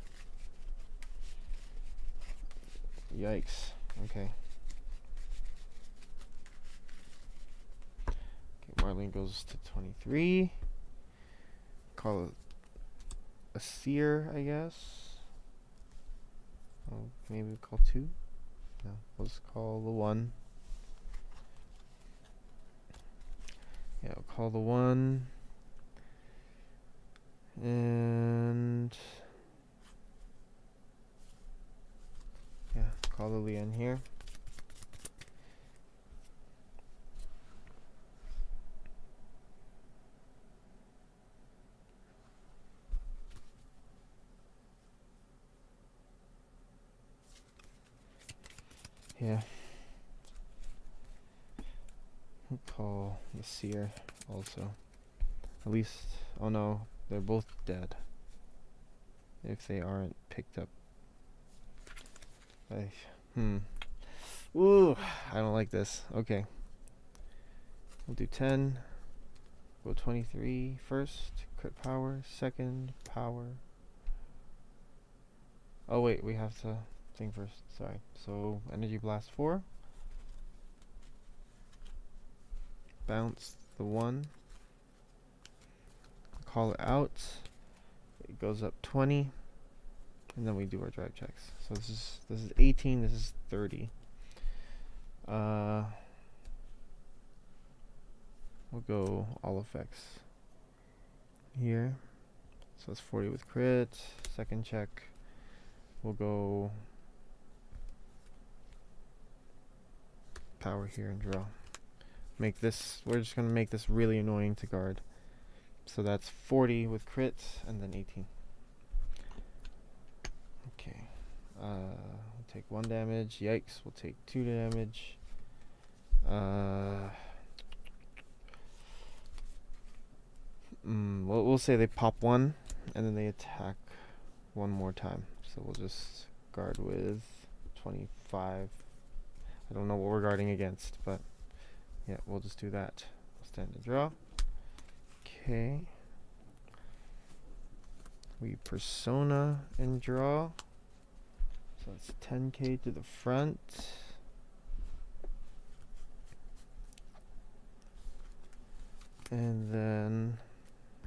Yikes. Okay. Marlean goes to 23. Call it a seer, I guess. Oh, maybe we'll call 2. No, we'll just call the 1. Yeah, we'll call the 1. And yeah, call the Lian here. Yeah. We'll call the seer also. At least, oh no, they're both dead. If they aren't picked up. Ooh, I don't like this. Okay. We'll do 10. Go 23 first. Crit power. Second power. Oh wait, we have to think first. Sorry. So energy blast 4. Bounce the 1. Call it out. It goes up 20. And then we do our drive checks. So this is 18, this is 30. We'll go all effects here. So it's 40 with crit. Second check. We'll go power here and draw. Make this, we're just gonna make this really annoying to guard. So that's 40 with crit and then 18. Okay. We'll take 1 damage. Yikes. We'll take 2 damage. We'll say they pop 1 and then they attack 1 more time. So we'll just guard with 25. I don't know what we're guarding against, but yeah, we'll just do that. We'll stand and draw. Okay. We persona and draw. So that's 10k to the front. And then,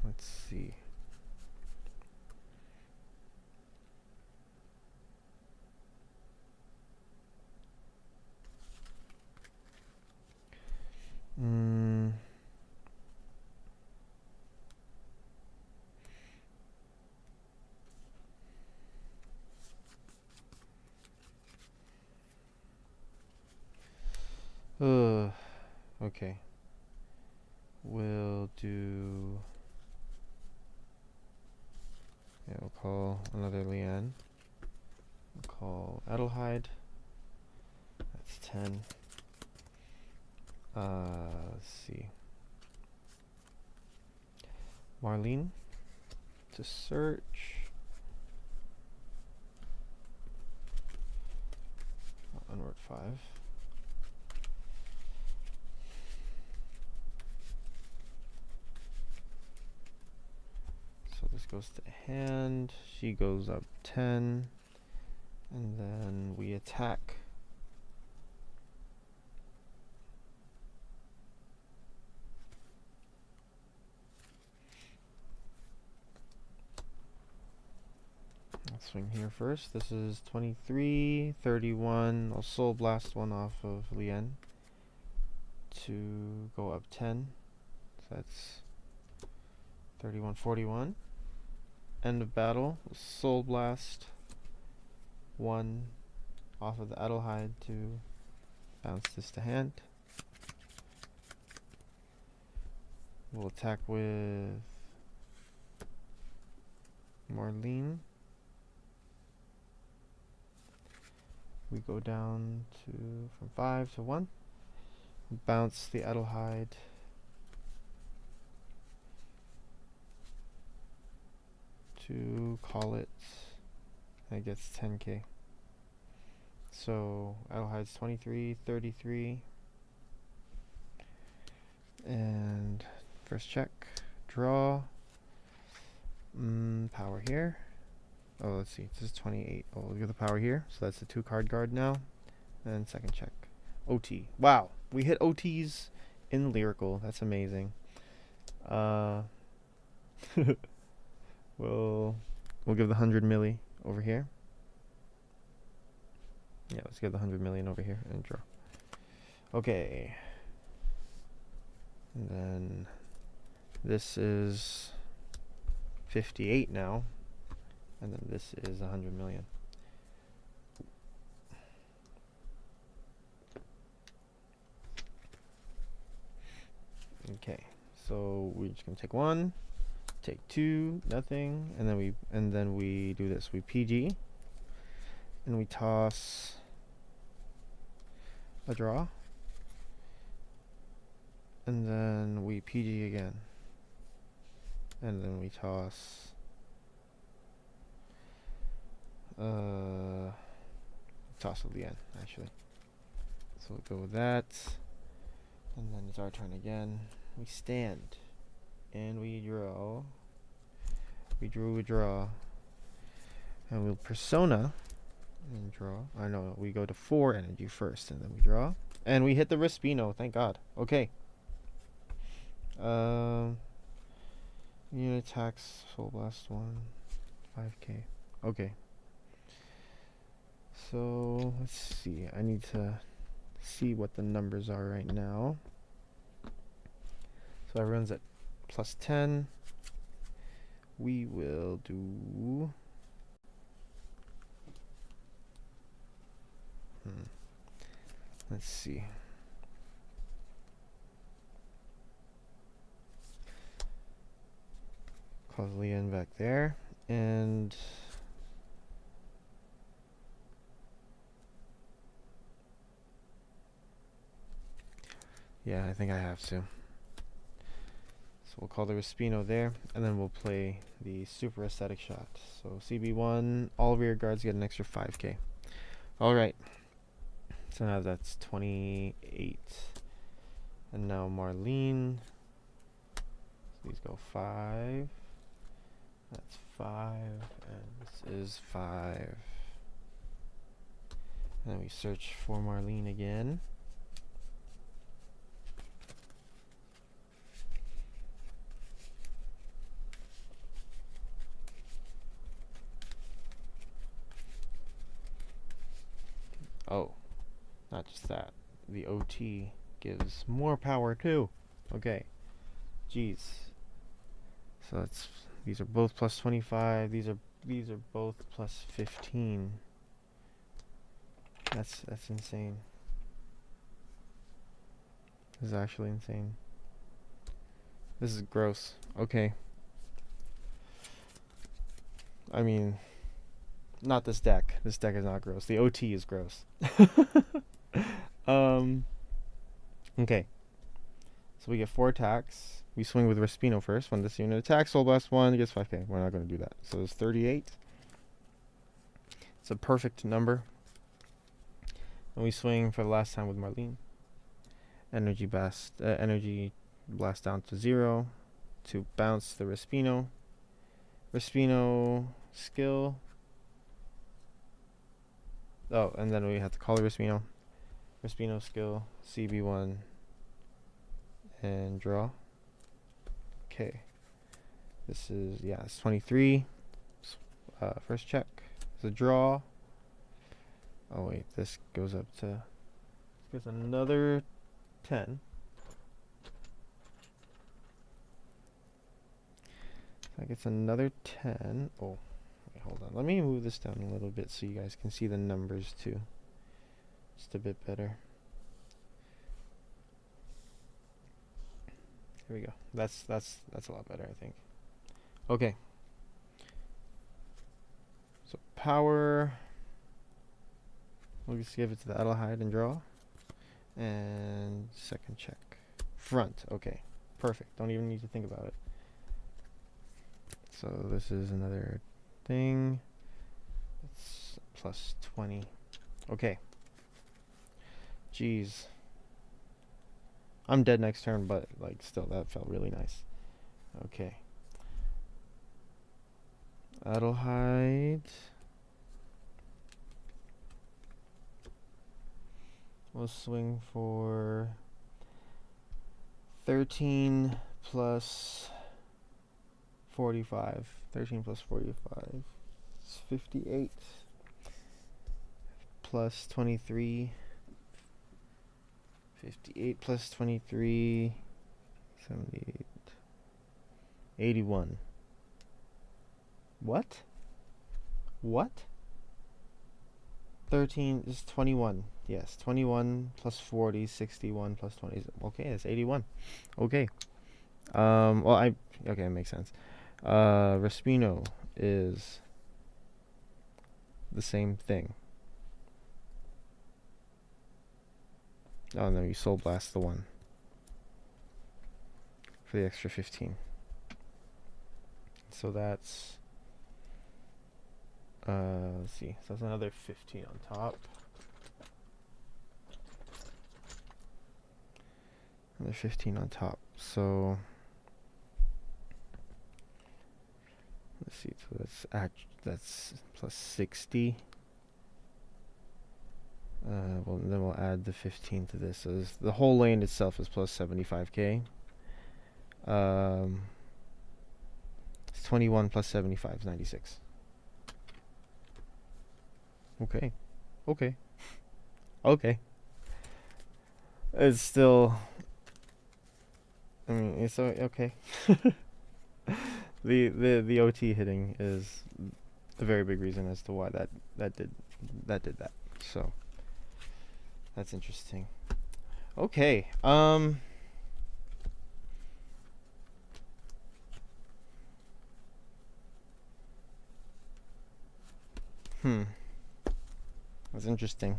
let's see. Okay. We'll do. Yeah, we'll call another Lian. We'll call Adelheid. That's 10. Let's see. Marlean to search. Onward 5. So this goes to hand. She goes up 10. And then we attack. Let's swing here first. This is 23, 31. I'll soul blast 1 off of Lian to go up 10. So that's 31, 41. End of battle. Soul blast 1 off of the Adelheid to bounce this to hand. We'll attack with Marlean. We go down to from 5 to 1. Bounce the Adelheid. To call it. And it gets 10k. So Adelheid's 23, 33. And first check. Draw. Power here. Oh, let's see. This is 28. Oh, look at the power here. So that's the 2 card guard now. And second check. OT. Wow. We hit OTs in lyrical. That's amazing. Uh, we'll give the 100 milli over here. Yeah, let's give the 100 million over here and draw. Okay. And then this is 58 now. And then this is 100 million. Okay. So we're just gonna take one, take two, nothing, and then we do this. We PG and we toss a draw. And then we PG again. And then we toss toss at the end, actually. So we'll go with that. And then it's our turn again. We stand. And we draw. We drew a draw. And we'll persona and draw. I know, we go to 4 energy first and then we draw. And we hit the Respino, thank God. Okay. Unit attacks, Soul Blast 1, 5k. Okay. So, let's see. I need to see what the numbers are right now. So everyone's at plus 10. We will do... Let's see. Call Leon back there, and yeah, I think I have to. So we'll call the Respino there, and then we'll play the super aesthetic shot. So CB1, all rear guards get an extra 5k. Alright. So now that's 28. And now Marlean. So these go 5. That's 5. And this is 5. And then we search for Marlean again. Oh, not just that. The OT gives more power too. Okay. Jeez. So that's, these are both plus 25. These are both plus 15. That's insane. This is actually insane. This is gross. Okay. I mean, not this deck. This deck is not gross. The OT is gross. Okay. So we get 4 attacks. We swing with Respino first. When this unit attacks, Soul Blast 1, it gets 5k. We're not going to do that. So it's 38. It's a perfect number. And we swing for the last time with Marlean. Energy blast down to 0 to bounce the Respino. Respino skill. Oh, and then we have to call the Respino. Respino skill, CB1, and draw. Okay. This is, yeah, it's 23. First check. It's a draw. Oh, wait, this goes up to, gets another 10. That gets another 10. Oh, wait, hold on. Let me move this down a little bit so you guys can see the numbers too. Just a bit better. Here we go. That's a lot better, I think. Okay. So power. We'll just give it to the Adelheid and draw. And second check. Front. Okay. Perfect. Don't even need to think about it. So this is another thing. It's plus 20. Okay. Jeez. I'm dead next turn, but like still that felt really nice. Okay. Adelheid. We'll swing for 13 plus 45. 13 plus 45 is 58. Plus 23. 58 plus 23. 78. 81. What? What? 13 is 21. Yes, 21 plus 40, 61 plus 20. Okay, it's 81. Okay. Okay, it makes sense. Respino is the same thing. Oh no, you Soul Blast the one for the extra 15. So that's let's see. So that's another 15 on top. Another 15 on top. So let's see. So that's plus 60. Well, then we'll add the 15 to this. So the whole lane itself is plus 75k. It's 21 plus 75 is 96. Okay. Okay. Okay. It's still... I mean, it's okay. The OT hitting is a very big reason as to why that did that. So that's interesting. Okay. That's interesting.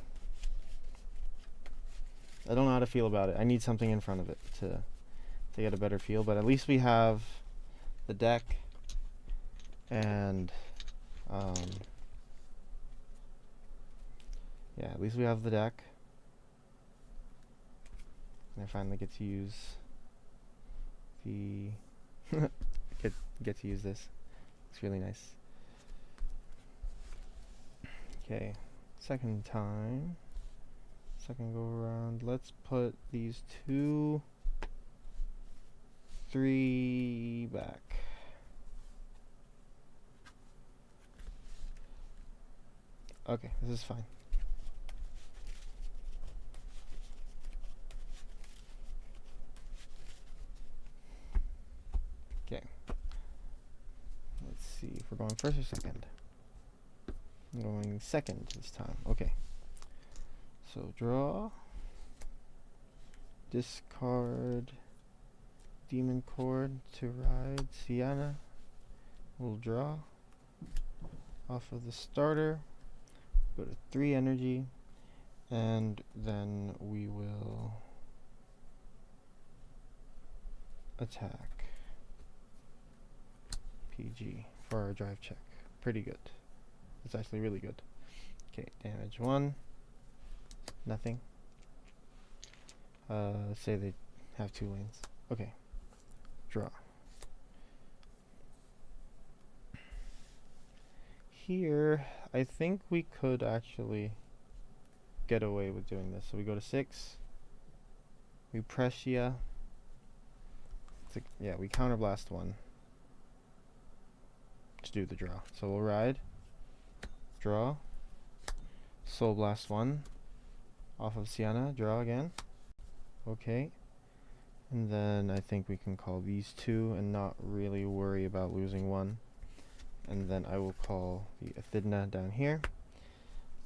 I don't know how to feel about it. I need something in front of it to get a better feel, but at least we have the deck and yeah, at least we have the deck. And I finally get to use the get to use this. It's really nice. Okay, second go around. Let's put these 2, 3 back. Okay, this is fine. Okay. Let's see if we're going first or second. I'm going second this time. Okay. So draw. Discard Demon Cord to ride Sienna. We'll draw off of the starter. Go to 3 energy, and then we will attack PG for our drive check. Pretty good. It's actually really good. Okay, damage 1. Nothing. Let's say they have 2 lanes. Okay. Draw. Here, I think we could actually get away with doing this. So we go to 6. We Prescia. Yeah, we counterblast 1 to do the draw. So we'll ride. Draw. Soul Blast 1 off of Sienna. Draw again. Okay. And then I think we can call these 2 and not really worry about losing 1. And then I will call the Echidna down here.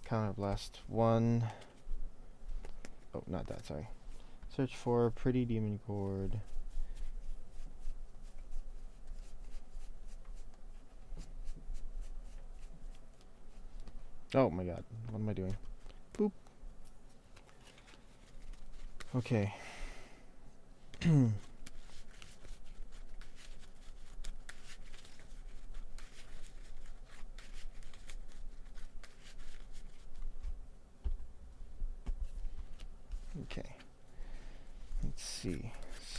Counterblast 1. Oh, not that, sorry. Search for Pretty Demon Cord. Oh my god, what am I doing? Boop. Okay. Okay. Let's see.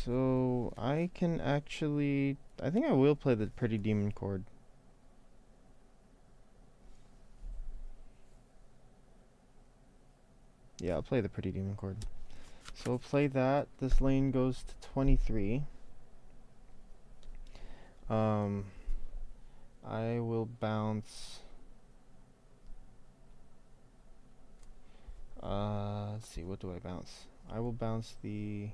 So I can actually... I think I will play the Pretty Demon Cord. Yeah, I'll play the Pretty Demon Cord. So we'll play that. This lane goes to 23. I will bounce. Let's see, what do I bounce? I will bounce the.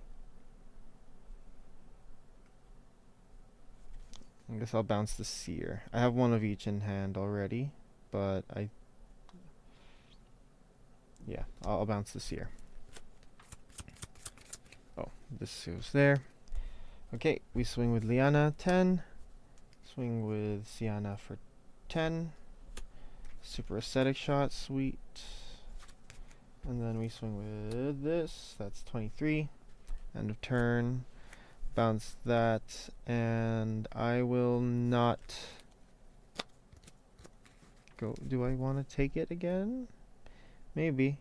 I guess I'll bounce the Seer. I have one of each in hand already, but yeah, I'll bounce the Seer. Oh, this goes there. Okay, we swing with Liana 10. Swing with Sienna for 10. Super aesthetic shot, sweet. And then we swing with this. That's 23. End of turn. Bounce that, and I will not go. Do I want to take it again? Maybe.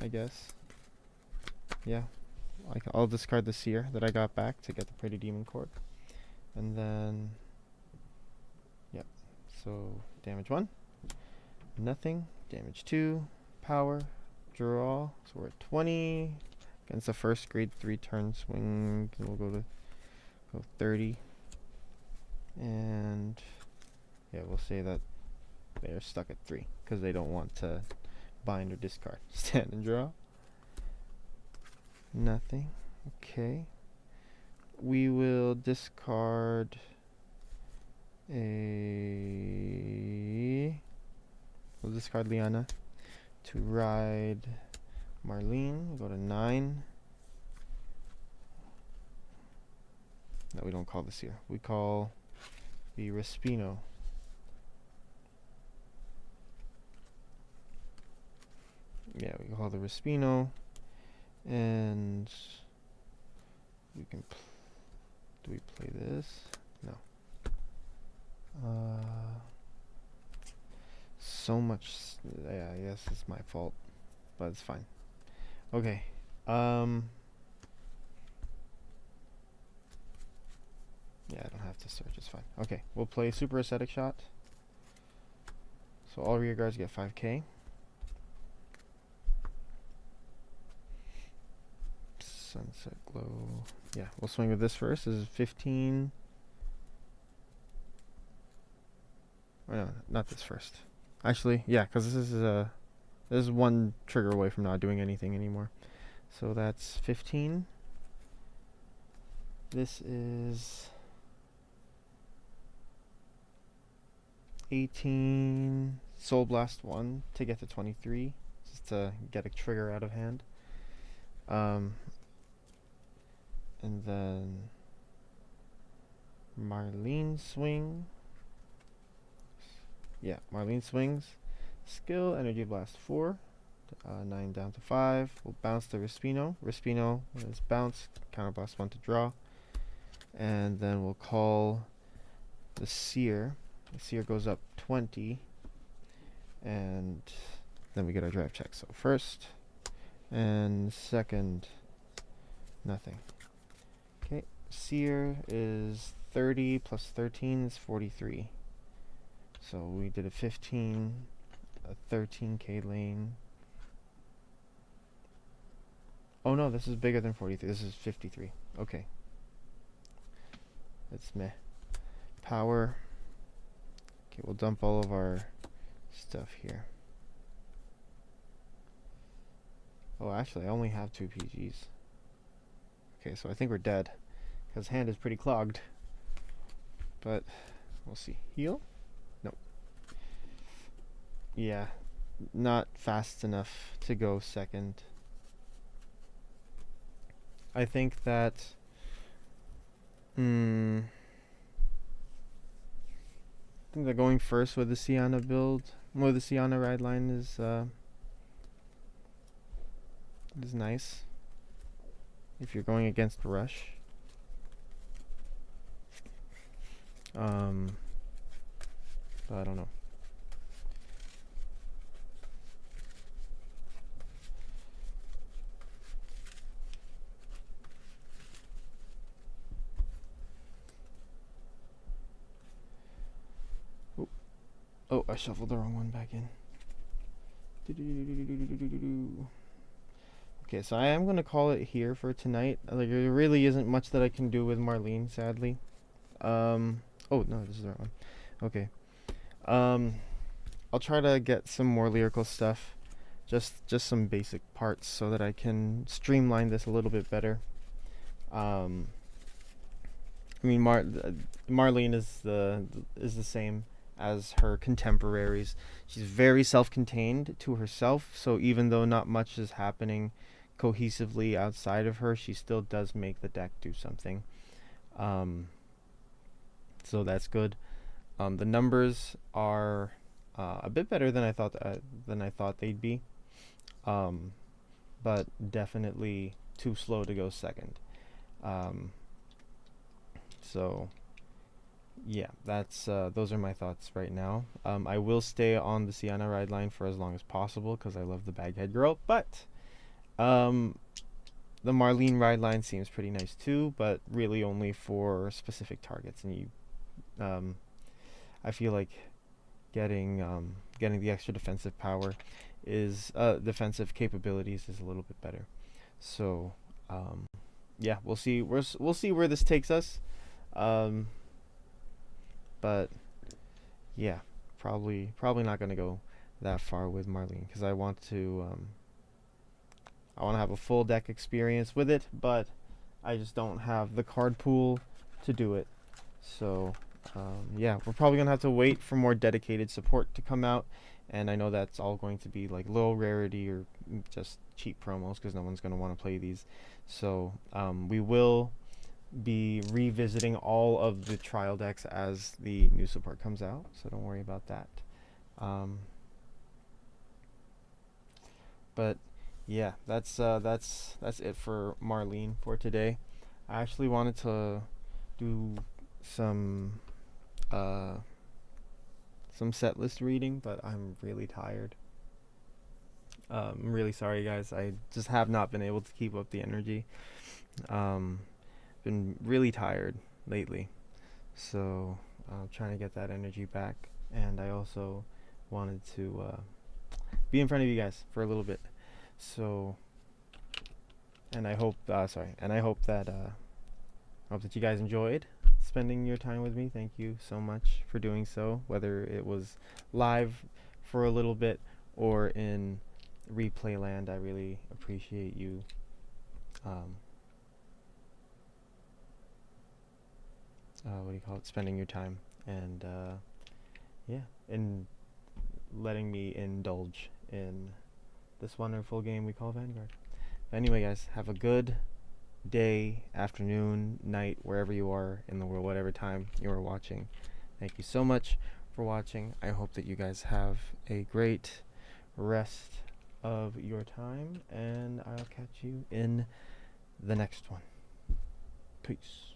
I guess. Yeah. I'll discard the Seer that I got back to get the Pretty Demon Cord. And then, yep. So, damage 1. Nothing. Damage 2. Power. Draw. So we're at 20. Against the first grade 3 turn swing. We'll go 30. And, yeah, we'll say that they're stuck at 3. Because they don't want to bind or discard. Stand and draw. Nothing. Okay. We will discard we'll discard Liana to ride Marlean. We'll go to 9. No, we don't call this here. We call the Respino. Yeah, we call the Respino. And we can do we play this? No. So much. Yeah, I guess it's my fault, but it's fine. Okay. Yeah, I don't have to search. It's fine. Okay, we'll play Super Aesthetic Shot. So all rear guards get 5k. Sunset Glow. Yeah, we'll swing with this first. This is 15. Oh, no, not this first. Actually, yeah, because this is one trigger away from not doing anything anymore. So that's 15. This is 18. Soul Blast 1 to get to 23, just to get a trigger out of hand. And then Marlean swing. Yeah, Marlean swings. Skill, Energy Blast 4. 9 down to 5. We'll bounce the Respino. Respino is bounce. Counter Blast 1 to draw. And then we'll call the Seer. The Seer goes up 20. And then we get our drive check. So first and second, nothing. Okay, Seer is 30 plus 13 is 43. So we did a 15, a 13k lane. Oh no, this is bigger than 43. This is 53. Okay. It's meh. Power. Okay, we'll dump all of our stuff here. Oh, actually, I only have 2 PGs. Okay, so I think we're dead. Because hand is pretty clogged. But, we'll see. Heal? Nope. Yeah, not fast enough to go second. I think that... I think that going first with the Sienna build, with the Sienna ride line is nice. If you're going against Rush. But I don't know. Oh, I shuffled the wrong one back in. Okay, so I am gonna call it here for tonight. Like, there really isn't much that I can do with Marlean, sadly. Oh no, this is the right one. Okay. Um, I'll try to get some more lyrical stuff, just some basic parts, so that I can streamline this a little bit better. Um, I mean, Marlean is the same as her contemporaries. She's very self-contained to herself, so even though not much is happening cohesively outside of her, she still does make the deck do something. Um, so that's good. The numbers are a bit better than I thought they'd be, um, but definitely too slow to go second. Um, so yeah, that's those are my thoughts right now. I will stay on the Sienna ride line for as long as possible because I love the Baghead girl, but um, the Marlean ride line seems pretty nice too, but really only for specific targets. And I feel like getting the extra defensive power is defensive capabilities is a little bit better. So yeah, we'll see where this takes us. Um, but yeah, probably not gonna go that far with Marlean because I want to have a full deck experience with it, but I just don't have the card pool to do it. So yeah, we're probably gonna have to wait for more dedicated support to come out, and I know that's all going to be like low rarity or just cheap promos because no one's gonna want to play these. So we will be revisiting all of the trial decks as the new support comes out, so don't worry about that. Um, but yeah, that's it for Marlean for today. I actually wanted to do some uh, some set list reading, but I'm really tired. I'm really sorry, guys. I just have not been able to keep up the energy. Um, been really tired lately, so I'm trying to get that energy back. And I also wanted to be in front of you guys for a little bit. So, and I hope, I hope that you guys enjoyed spending your time with me. Thank you so much for doing so, whether it was live for a little bit or in replay land. I really appreciate you um, what do you call it, spending your time and yeah, and letting me indulge in this wonderful game we call Vanguard. But anyway, guys, have a good day, afternoon, night, wherever you are in the world, whatever time you are watching. Thank you so much for watching. I hope that you guys have a great rest of your time, and I'll catch you in the next one. Peace.